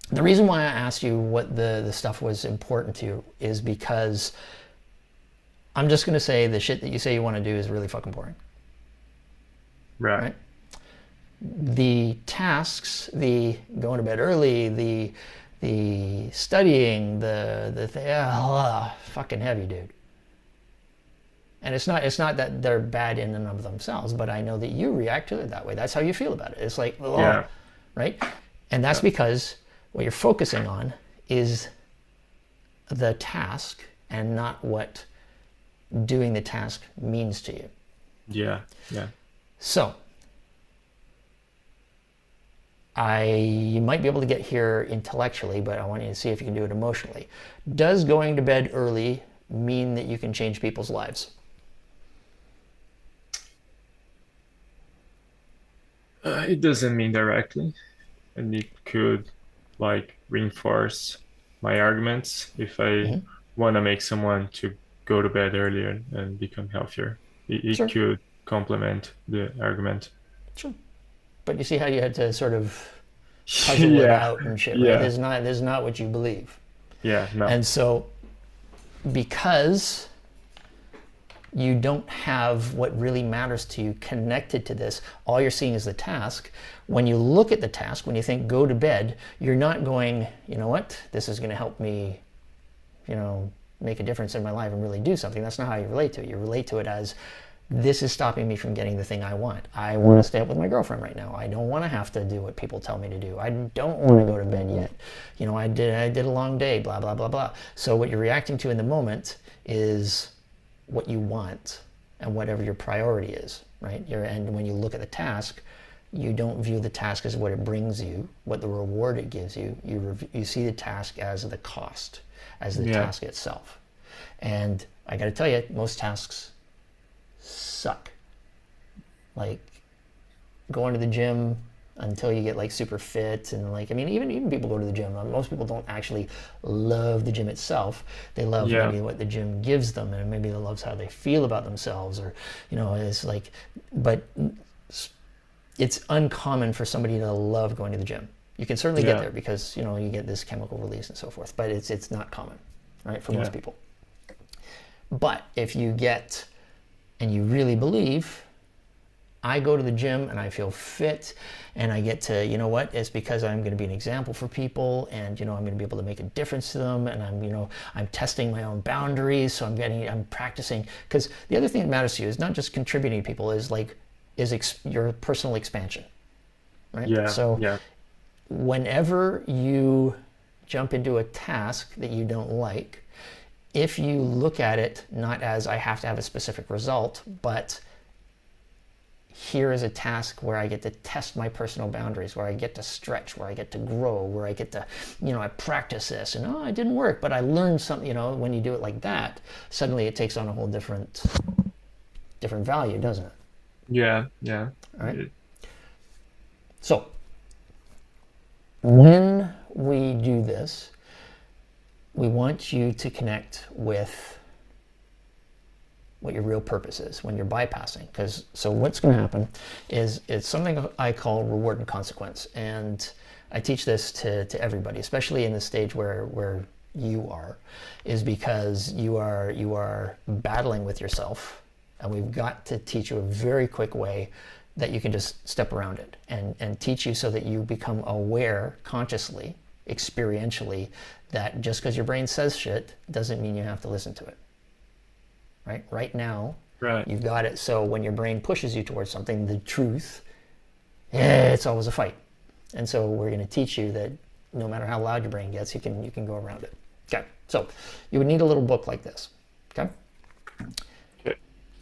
the reason why I asked you what the stuff was important to you is because I'm just going to say the shit that you say you want to do is really fucking boring. Right. The tasks, the going to bed early, the studying, fucking heavy, dude. And it's not that they're bad in and of themselves, but I know that you react to it that way. That's how you feel about it. It's like, Yeah. right? And that's because what you're focusing on is the task and not what doing the task means to you. Yeah. Yeah. So, you might be able to get here intellectually, but I want you to see if you can do it emotionally. Does going to bed early mean that you can change people's lives? It doesn't mean directly, and it could like reinforce my arguments if I want to make someone to go to bed earlier and become healthier. It Sure. could complement the argument. Sure. But you see how you had to sort of puzzle it Yeah. out and shit, right? Yeah. This is not what you believe. Yeah. No. And so, because you don't have what really matters to you connected to this, all you're seeing is the task. When you look at the task, when you think go to bed, you're not going, you know what, this is going to help me, make a difference in my life and really do something. That's not how you relate to it. You relate to it as, this is stopping me from getting the thing I want. I want to stay up with my girlfriend right now. I don't want to have to do what people tell me to do. I don't want to go to bed yet. I did a long day, blah, blah, blah, blah. So what you're reacting to in the moment is what you want and whatever your priority is, right? And when you look at the task, you don't view the task as what it brings you, what the reward it gives you. You see the task as the cost, as the task itself. And I got to tell you, most tasks suck. Like going to the gym until you get like super fit and even people go to the gym. Most people don't actually love the gym itself. They love maybe what the gym gives them, and maybe they love how they feel about themselves, or it's like, but it's uncommon for somebody to love going to the gym. You can certainly get there because you get this chemical release and so forth, but it's not common, right, for most people. But if you get and you really believe, I go to the gym and I feel fit and I get to, it's because I'm going to be an example for people, and, I'm going to be able to make a difference to them, and I'm testing my own boundaries, so I'm practicing. Because the other thing that matters to you is not just contributing to people, is your personal expansion, right? Yeah. So whenever you jump into a task that you don't like, if you look at it not as I have to have a specific result, but here is a task where I get to test my personal boundaries, where I get to stretch, where I get to grow, where I get to, I practice this, and it didn't work, but I learned something. When you do it like that, suddenly it takes on a whole different value, doesn't it? Yeah. All right. So when we do this, we want you to connect with what your real purpose is when you're bypassing. So what's going to happen is it's something I call reward and consequence. And I teach this to everybody, especially in the stage where you are, is because you are battling with yourself. And we've got to teach you a very quick way that you can just step around it and teach you so that you become aware consciously, experientially, that just because your brain says shit doesn't mean you have to listen to it. Right now, you've got it. So when your brain pushes you towards something, the truth, it's always a fight. And so we're going to teach you that no matter how loud your brain gets, you can go around it. Okay. So you would need a little book like this. Okay.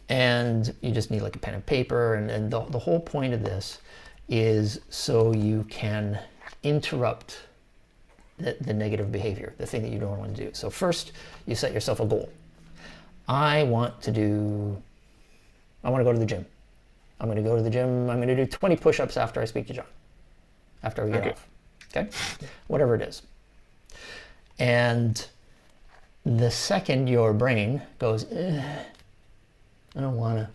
And you just need like a pen and paper. And the whole point of this is so you can interrupt the negative behavior, the thing that you don't want to do. So first, you set yourself a goal. I want to go to the gym. I'm going to go to the gym. I'm going to do 20 push-ups after I speak to John, after we get off. Okay? Whatever it is. And the second your brain goes, I don't want to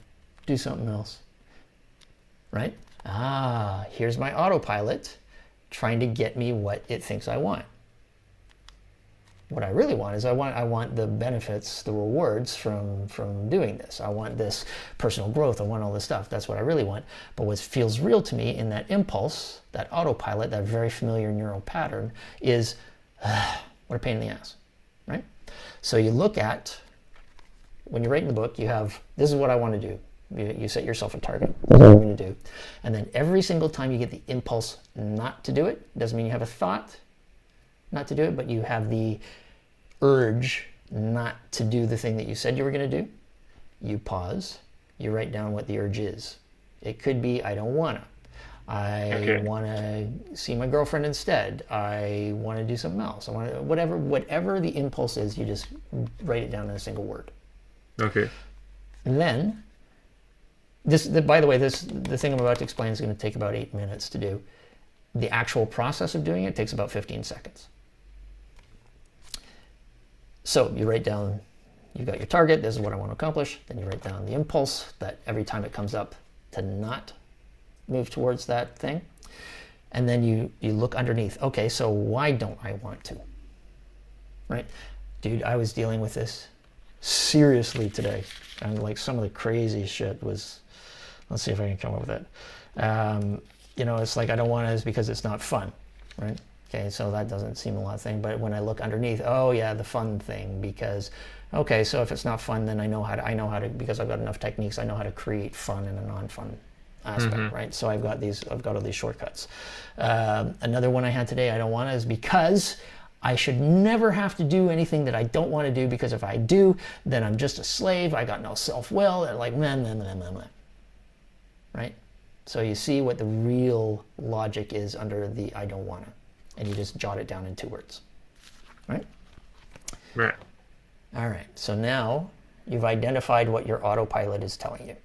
do something else, right? Here's my autopilot trying to get me what it thinks I want. What I really want is I want the benefits, the rewards from doing this. I want this personal growth. I want all this stuff. That's what I really want. But what feels real to me in that impulse, that autopilot, that very familiar neural pattern is, what a pain in the ass, right? So you look at, when you're writing the book, you have, this is what I want to do. You set yourself a target. This is what I'm going to do. And then every single time you get the impulse not to do it, doesn't mean you have a thought not to do it, but you have the urge not to do the thing that you said you were going to do. You pause. You write down what the urge is. It could be, I don't want to. I want to see my girlfriend instead. I want to do something else. I want to, whatever the impulse is, you just write it down in a single word. Okay. And then, by the way, the thing I'm about to explain is going to take about 8 minutes to do. The actual process of doing it takes about 15 seconds. So you write down, you've got your target, this is what I want to accomplish. Then you write down the impulse that every time it comes up to not move towards that thing. And then you look underneath. Okay, so why don't I want to? Right? Dude, I was dealing with this seriously today. And like some of the crazy shit was, let's see if I can come up with it. It's like I don't want to is because it's not fun, right? Okay, so that doesn't seem a lot of thing. But when I look underneath, oh yeah, the fun thing, because, okay, so if it's not fun, then I know how to, because I've got enough techniques, I know how to create fun in a non-fun aspect, right? So I've got all these shortcuts. Another one I had today, I don't want to, is because I should never have to do anything that I don't want to do, because if I do, then I'm just a slave, I got no self-will, and like, meh, right? So you see what the real logic is under the I don't want to, and you just jot it down in 2 words, right? Right. All right, so now you've identified what your autopilot is telling you.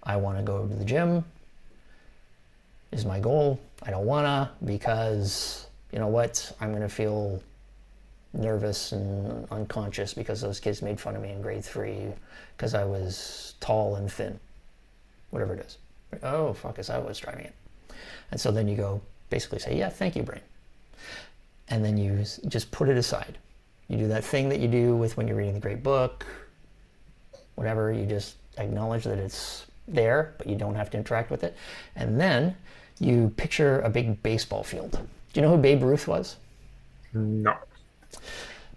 I want to go to the gym is my goal. I don't want to because, you know what, I'm going to feel nervous and unconscious because those kids made fun of me in grade 3 because I was tall and thin, whatever it is. Oh, fuck, is that what's driving it? And so then you go basically say, yeah, thank you, brain. And then you just put it aside. You do that thing that you do with when you're reading the great book, whatever, you just acknowledge that it's there, but you don't have to interact with it. And then you picture a big baseball field. Do you know who Babe Ruth was? No.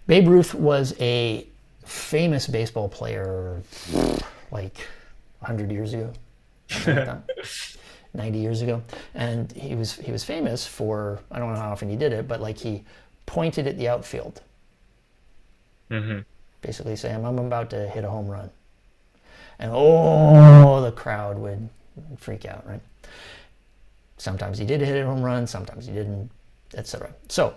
Babe Ruth was a famous baseball player like 100 years ago. Something like that. 90 years ago, and he was famous for, I don't know how often he did it, but like he pointed at the outfield, basically saying, I'm about to hit a home run, and the crowd would freak out, right? Sometimes he did hit a home run, sometimes he didn't, etc. So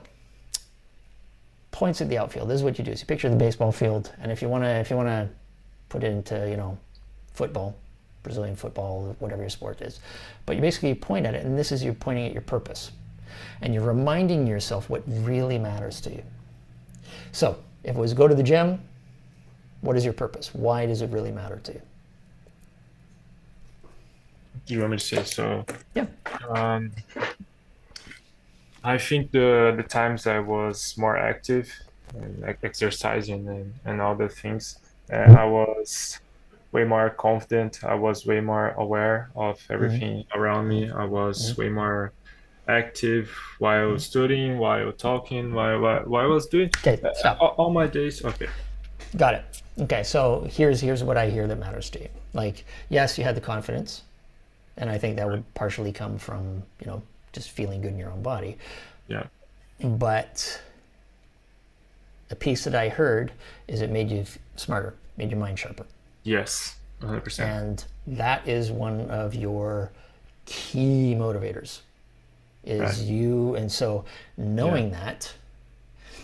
points at the outfield. This is what you do. Is you picture the baseball field, and if you want to put it into football, Brazilian football, whatever your sport is. But you basically point at it, and this is you're pointing at your purpose. And you're reminding yourself what really matters to you. So, if it was go to the gym, what is your purpose? Why does it really matter to you? Do you want me to say so? Yeah. I think the times I was more active, like exercising and other things, I was way more confident. I was way more aware of everything around me. I was way more active while studying, while talking, while I was doing stop. all my days. Okay. Got it. Okay, so here's what I hear that matters to you. Like, yes, you had the confidence, and I think that would partially come from, just feeling good in your own body. Yeah. But the piece that I heard is it made you smarter, made your mind sharper. Yes, 100%. And that is one of your key motivators, is right. you. And so knowing that,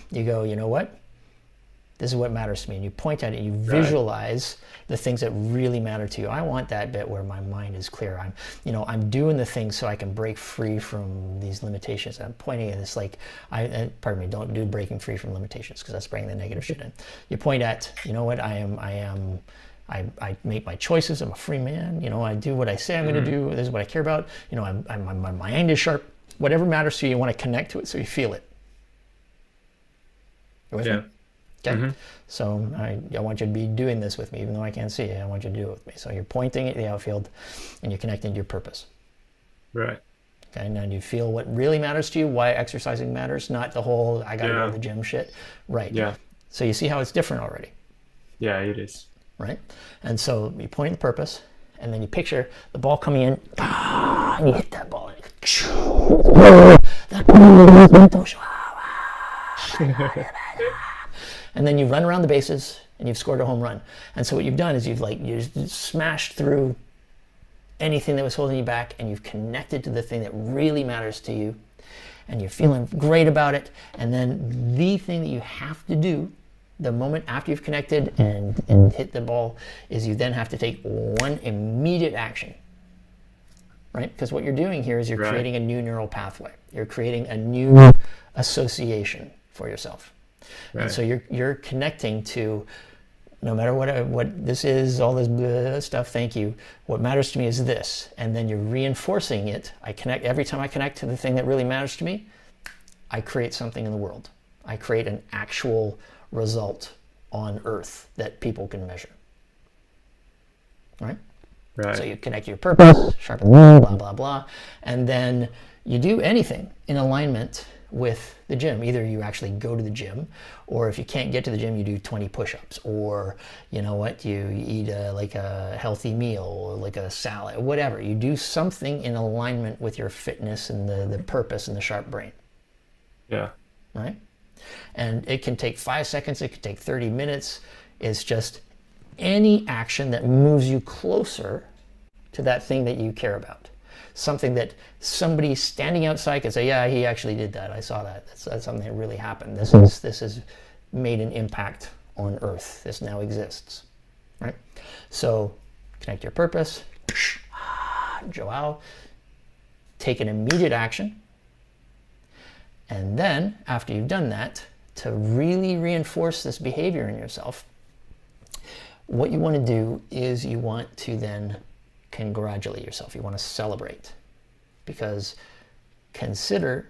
you go, you know what? This is what matters to me. And you point at it, and you Right. visualize the things that really matter to you. I want that bit where my mind is clear. I'm doing the things so I can break free from these limitations. I'm pointing at this like, pardon me, don't do breaking free from limitations, because that's bringing the negative shit in. You point at, you know what, I make my choices. I'm a free man. I do what I say I'm going to do. This is what I care about. My mind is sharp. Whatever matters to you, you want to connect to it so you feel it. You with me? Okay. So I want you to be doing this with me, even though I can't see it. I want you to do it with me. So you're pointing at the outfield, and you're connecting to your purpose. Right. Okay. Now you feel what really matters to you, why exercising matters, not the whole I gotta go to the gym shit. Right. Yeah. So you see how it's different already. Yeah, it is. Right? And so you point at the purpose, and then you picture the ball coming in, and you hit that ball. And then you run around the bases, and you've scored a home run. And so what you've done is you've smashed through anything that was holding you back, and you've connected to the thing that really matters to you, and you're feeling great about it. And then the thing that you have to do the moment after you've connected and hit the ball is you then have to take one immediate action, right? Because what you're doing here is you're creating a new neural pathway. You're creating a new association for yourself. Right. And so you're connecting to, no matter what this is, all this stuff, thank you. What matters to me is this. And then you're reinforcing it. Every time I connect to the thing that really matters to me, I create something in the world. I create an actual result on Earth that people can measure. Right? Right. So you connect your purpose, sharpen blah, blah, blah, and then you do anything in alignment with the gym. Either you actually go to the gym, or if you can't get to the gym, you do 20 push-ups, or you eat a healthy meal, or like a salad, whatever. You do something in alignment with your fitness and the purpose and the sharp brain. Yeah. Right? And it can take 5 seconds, it can take 30 minutes. It's just any action that moves you closer to that thing that you care about. Something that somebody standing outside can say, yeah, he actually did that. I saw that. That's something that really happened. This has made an impact on Earth. This now exists. Right? So connect your purpose. Joao. Take an immediate action. And then, after you've done that, to really reinforce this behavior in yourself, what you want to do is you want to then congratulate yourself. You want to celebrate. Because consider,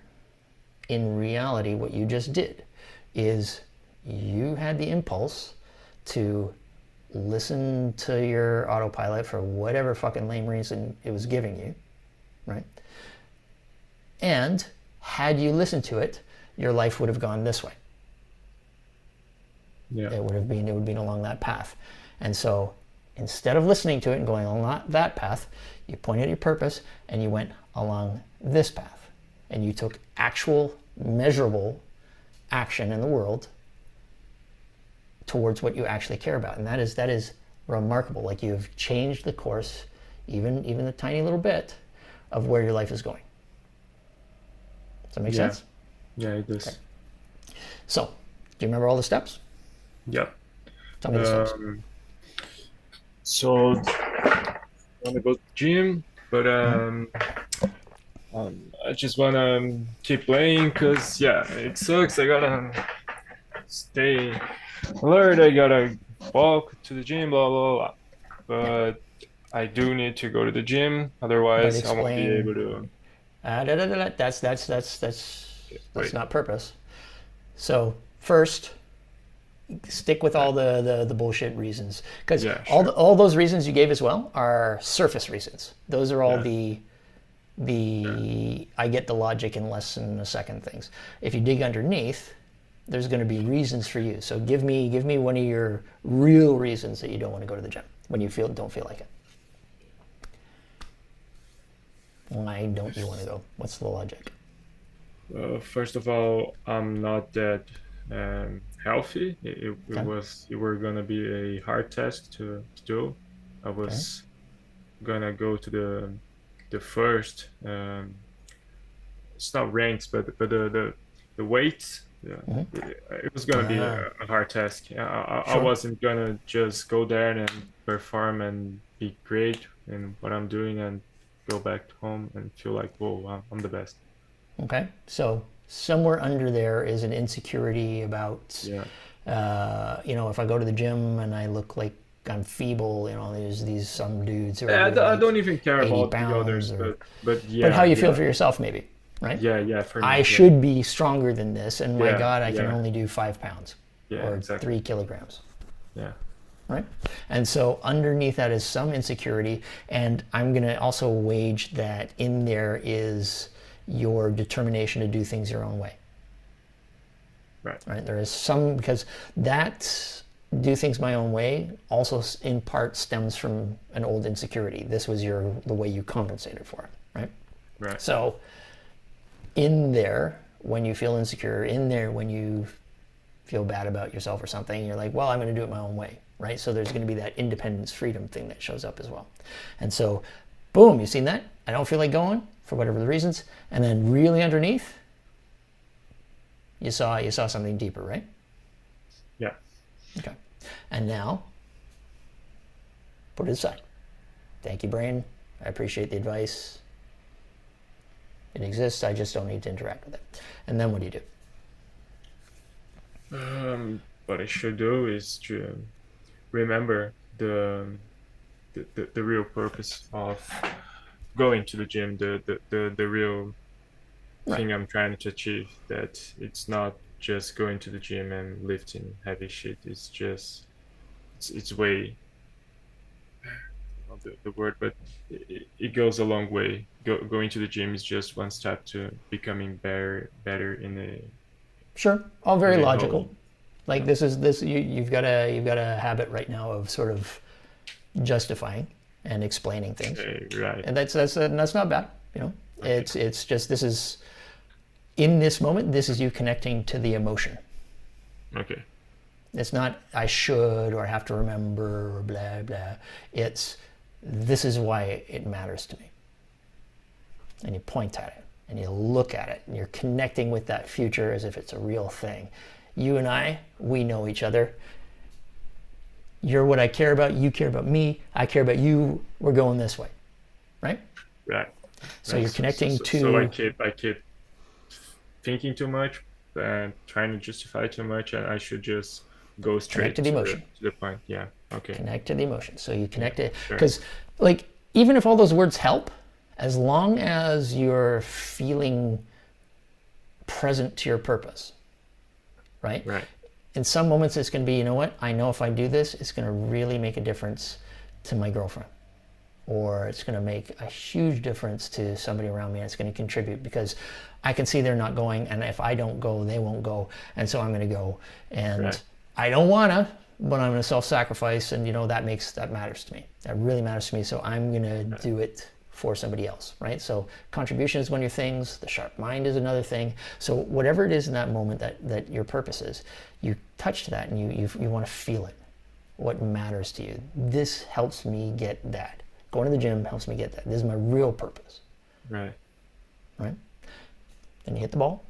in reality, what you just did is you had the impulse to listen to your autopilot for whatever fucking lame reason it was giving you, right? And had you listened to it, your life would have gone this way. Yeah. It would have been along that path. And so instead of listening to it and going along that path, you pointed at your purpose and you went along this path. And you took actual, measurable action in the world towards what you actually care about. And that is remarkable. Like, you've changed the course, even a tiny little bit, of where your life is going. Does that make sense? Yeah, it does. Okay. So, do you remember all the steps? Yep. Tell me the steps. So, I want to go to the gym, but I just want to keep playing because, it sucks. I gotta stay alert. I gotta walk to the gym, blah, blah, blah. But I do need to go to the gym, otherwise I won't be able to. That's not purpose. So first, stick with all the bullshit reasons, because all those reasons you gave as well are surface reasons. Those are all the I get the logic in less than a second things. If you dig underneath, there's going to be reasons for you. So give me one of your real reasons that you don't want to go to the gym when you don't feel like it. Why don't you want to go? What's the logic? First of all, I'm not that healthy. It were gonna be a hard task to do. I was gonna go to the first. It's not ranks, but the weights Yeah, it was gonna be a hard task. I Sure. wasn't gonna just go there and perform and be great in what I'm doing and go back home and feel like, whoa, I'm the best. Okay. So somewhere under there is an insecurity about, Yeah, if I go to the gym and I look like I'm feeble, there's these some dudes who are I like don't even care 80 about the pounds others, or, but but how yeah, you feel yeah, for yourself maybe, right? yeah, for I me, yeah, should be stronger than this, and my yeah, God, I can yeah, only do 5 pounds yeah, or exactly, 3 kilograms, yeah, right? And so underneath that is some insecurity, and I'm going to also wage that in there is your determination to do things your own way, right, right? There is some, because that do things my own way also in part stems from an old insecurity. This was the way you compensated for it, right? right, So in there, when you feel insecure, in there when you feel bad about yourself or something, you're like, well, I'm going to do it my own way, right? So there's going to be that independence, freedom thing that shows up as well. And so, boom, you seen that? I don't feel like going for whatever the reasons. And then really underneath, you saw something deeper, right? yeah, Okay. And now, put it aside. Thank you, brain. I appreciate the advice. It exists. I just don't need to interact with it. And then what do you do? what I should do is to remember the real purpose of going to the gym, the real Right. thing I'm trying to achieve. That it's not just going to the gym and lifting heavy shit. It's just it's way not the word, but it goes a long way. Going to the gym is just one step to becoming better Sure. All in very a logical. whole. Like this you've got a habit right now of sort of justifying and explaining things. Right. And that's not bad, Okay. It's just this is in this moment, this is you connecting to the emotion. Okay. It's not I should or have to remember or blah blah. It's this is why it matters to me. And you point at it and you look at it and you're connecting with that future as if it's a real thing. You and I, we know each other. You're what I care about, you care about me, I care about you, we're going this way, right? Right. So Right. you're connecting to... So I keep thinking too much and trying to justify too much, and I should just go straight to the emotion. to the point. Yeah. Okay. Connect to the emotion. So you connect it, Sure. because like even if all those words help, as long as you're feeling present to your purpose, right? Right. In some moments it's going to be, you know what, I know if I do this, it's going to really make a difference to my girlfriend, or it's going to make a huge difference to somebody around me, and it's going to contribute because I can see they're not going, and if I don't go, they won't go, and so I'm going to go, and Right. I don't want to, but I'm going to self-sacrifice, and that matters to me. That really matters to me, so I'm going to do it for somebody else, right? So contribution is one of your things, the sharp mind is another thing. So whatever it is in that moment that your purpose is, you touch that and you want to feel it. What matters to you? This helps me get that. Going to the gym helps me get that. This is my real purpose, Right. right? Then you hit the ball,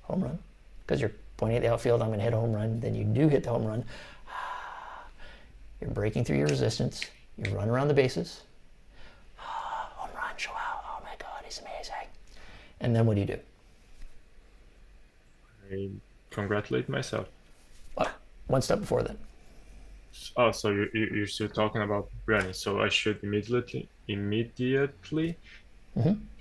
home run, because you're pointing at the outfield, I'm going to hit a home run. Then you do hit the home run. You're breaking through your resistance. You run around the bases. Home run, Joao. Oh my God, he's amazing. And then what do you do? I congratulate myself. What? One step before that. Oh, so you're still talking about running. So I should immediately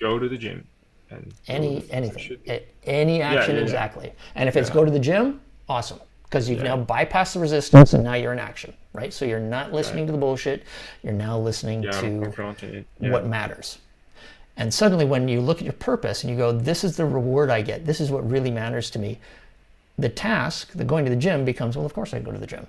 go to the gym and do the things I should do. Any action, yeah. exactly. And if it's Yeah. go to the gym, awesome. Because you've Yeah. now bypassed the resistance and now you're in action, right? So you're not listening to the bullshit. You're now listening Yeah, I'm to confronting it. Yeah. what matters. And suddenly when you look at your purpose and you go, this is the reward I get, this is what really matters to me, the task, the going to the gym becomes, well, of course I go to the gym.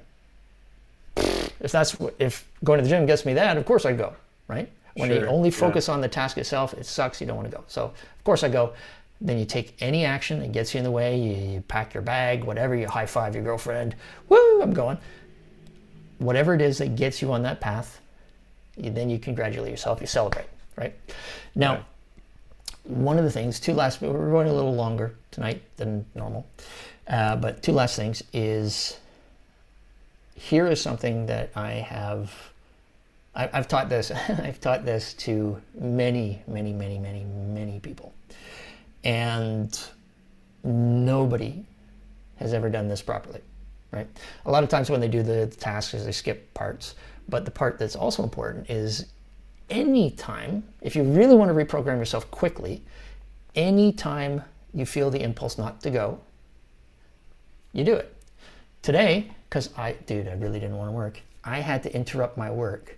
If going to the gym gets me that, of course I go, right? When you Sure, only yeah. focus on the task itself, it sucks, you don't want to go. So of course I go. Then you take any action that gets you in the way, you pack your bag, whatever, you high five your girlfriend, woo, I'm going. Whatever it is that gets you on that path, then you congratulate yourself, you celebrate, right? Now, Right. one of the things, we're going a little longer tonight than normal, but two last things is, here is something that I've taught this, I've taught this to many people, and nobody has ever done this properly, right? A lot of times when they do the tasks, they skip parts, but the part that's also important is, anytime, if you really want to reprogram yourself quickly, anytime you feel the impulse not to go, you do it. Today, because I really didn't want to work, I had to interrupt my work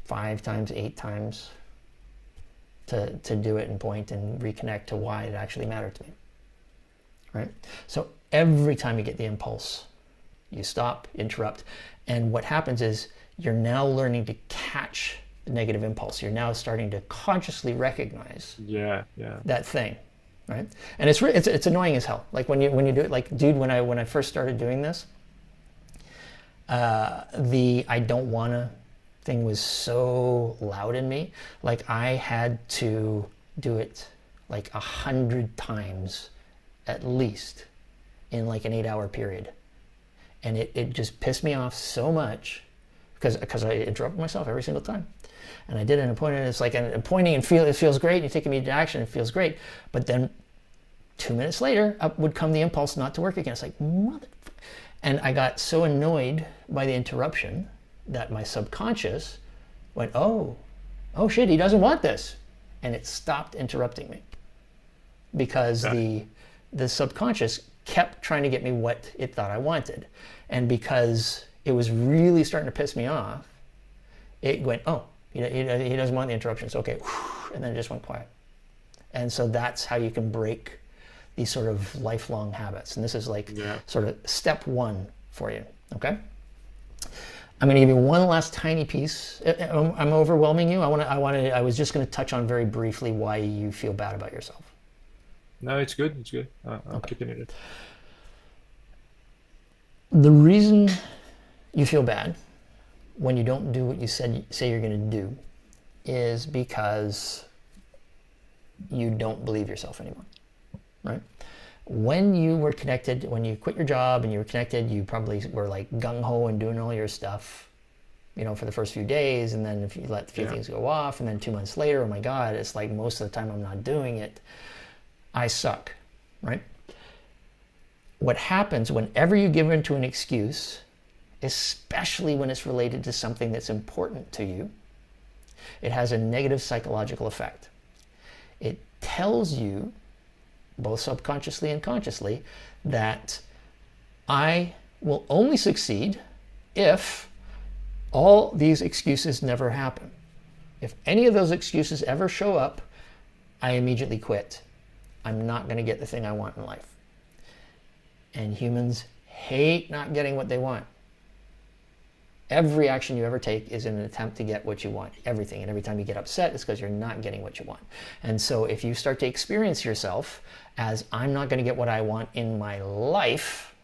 5 times, 8 times to do it and point and reconnect to why it actually mattered to me, right? So every time you get the impulse, you stop, interrupt, and what happens is, you're now learning to catch the negative impulse. You're now starting to consciously recognize that thing, right? And it's annoying as hell. Like when you do it, like, dude, when I first started doing this, the I don't wanna thing was so loud in me. Like, I had to do it like 100 times at least in like an 8-hour period, and it just pissed me off so much. Because I interrupted myself every single time, and I did an appointment. It's like I'm pointing and it feels great. And you take immediate action, it feels great. But then 2 minutes later, up would come the impulse not to work again. It's like, mother, and I got so annoyed by the interruption that my subconscious went, oh shit, he doesn't want this, and it stopped interrupting me, because the subconscious kept trying to get me what it thought I wanted, and because it was really starting to piss me off, it went, oh, he doesn't want the interruptions. Okay, and then it just went quiet. And so that's how you can break these sort of lifelong habits. And this is like sort of step 1 for you, okay? I'm gonna give you one last tiny piece. I'm overwhelming you. I was just gonna touch on very briefly why you feel bad about yourself. No, it's good, it's good. I'm keeping it. The reason you feel bad when you don't do what you say you're going to do is because you don't believe yourself anymore, right? When you were connected, when you quit your job and you were connected, you probably were like gung-ho and doing all your stuff, for the first few days, and then if you let a few things go off, and then 2 months later, oh my God, it's like most of the time I'm not doing it. I suck, right? What happens whenever you give in to an excuse, especially when it's related to something that's important to you, it has a negative psychological effect. It tells you, both subconsciously and consciously, that I will only succeed if all these excuses never happen. If any of those excuses ever show up, I immediately quit. I'm not going to get the thing I want in life. And humans hate not getting what they want. Every action you ever take is in an attempt to get what you want. Everything. And every time you get upset, it's because you're not getting what you want. And so if you start to experience yourself as, I'm not going to get what I want in my life,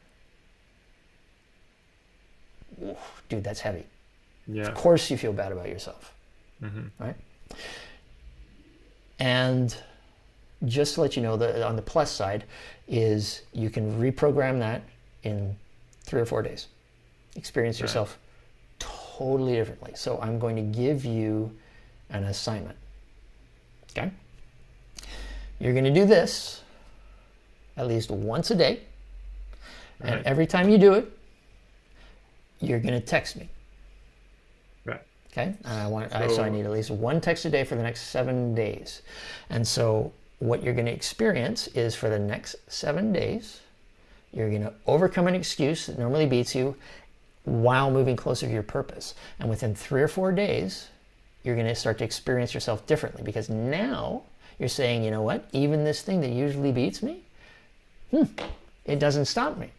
dude, that's heavy. Yeah. Of course you feel bad about yourself. Right? And just to let you know, that on the plus side is you can reprogram that in 3 or 4 days. Experience yourself totally differently. So I'm going to give you an assignment. Okay? You're going to do this at least once a day. And every time you do it, you're going to text me. Okay? So I need at least one text a day for the next 7 days. And so what you're going to experience is, for the next 7 days, you're going to overcome an excuse that normally beats you while moving closer to your purpose. And within 3 or 4 days, you're going to start to experience yourself differently, because now you're saying, you know what, even this thing that usually beats me, it doesn't stop me.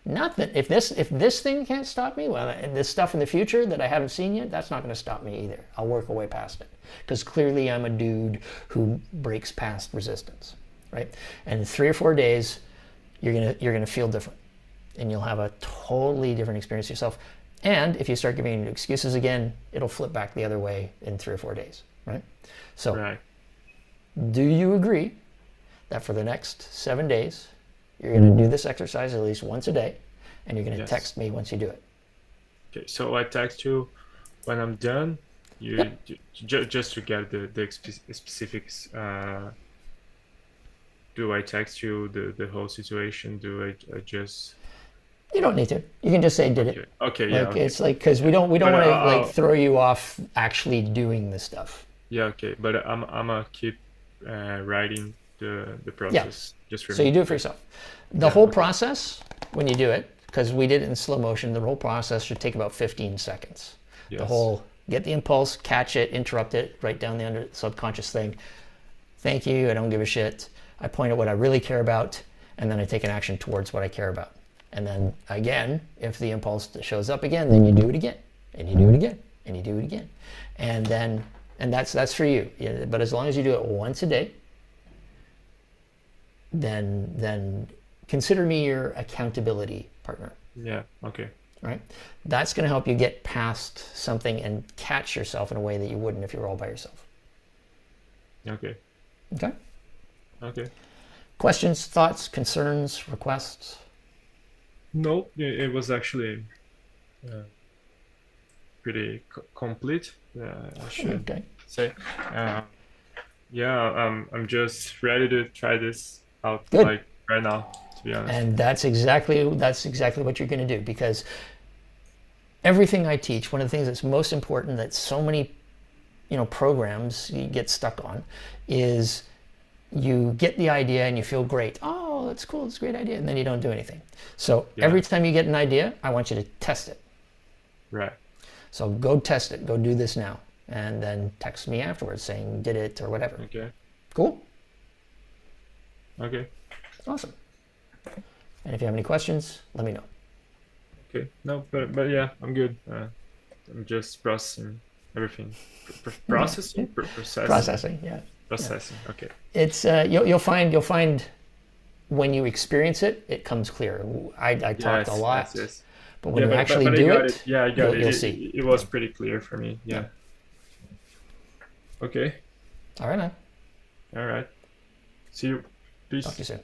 Not that if this thing can't stop me, well, this stuff in the future that I haven't seen yet, that's not going to stop me either. I'll work a way past it, because clearly I'm a dude who breaks past resistance, right? And in 3 or 4 days, you're gonna feel different, and you'll have a totally different experience yourself. And if you start giving excuses again, it'll flip back the other way in 3 or 4 days, right? So Do you agree that for the next 7 days, you're going to do this exercise at least once a day, and you're going to Yes. text me once you do it? Okay, so I text you when I'm done. Yep. Just to get the specifics. Do I text you the whole situation? Do I just You don't need to. You can just say did it. okay yeah Like okay. it's like because we don't But want to like throw you off actually doing the stuff. yeah okay, but I'm gonna keep writing the process just for So me. you do it for yourself. The Yeah, whole okay. process when you do it, because we did it in slow motion, the whole process should take about 15 seconds. The Yes. whole get the impulse, catch it, interrupt it, write down the under subconscious thing. Thank you. I don't give a shit. I point at what I really care about, and then I take an action towards what I care about. And then again, if the impulse shows up again, then you do it again, and you do it again, and you do it again, and then that's for you. Yeah, but as long as you do it once a day, then consider me your accountability partner. Yeah. Okay. Right? That's going to help you get past something and catch yourself in a way that you wouldn't if you were all by yourself. Okay. Okay? Okay. Questions, thoughts, concerns, requests? No, it was actually pretty complete. I should Okay. say. Uh, yeah, I'm just ready to try this out Good. like right now, to be honest. And that's exactly what you're going to do, because everything I teach, one of the things that's most important that so many programs you get stuck on is you get the idea and you feel great. Oh, that's cool. It's a great idea. And then you don't do anything. So every time you get an idea, I want you to test it. Right. So go test it. Go do this now. And then text me afterwards saying did it or whatever. Okay. Cool? Okay. Awesome. And if you have any questions, let me know. Okay. No, but yeah, I'm good. I'm just processing everything. Processing? Processing. Processing, yeah. Processing. Okay. It's you'll find when you experience it, it comes clear. I talked a lot, yes. but when you but actually I do got it, yeah, I got it. you'll see. It was pretty clear for me. Yeah. Okay. All right, man. All right. See you. Peace. Talk to you soon.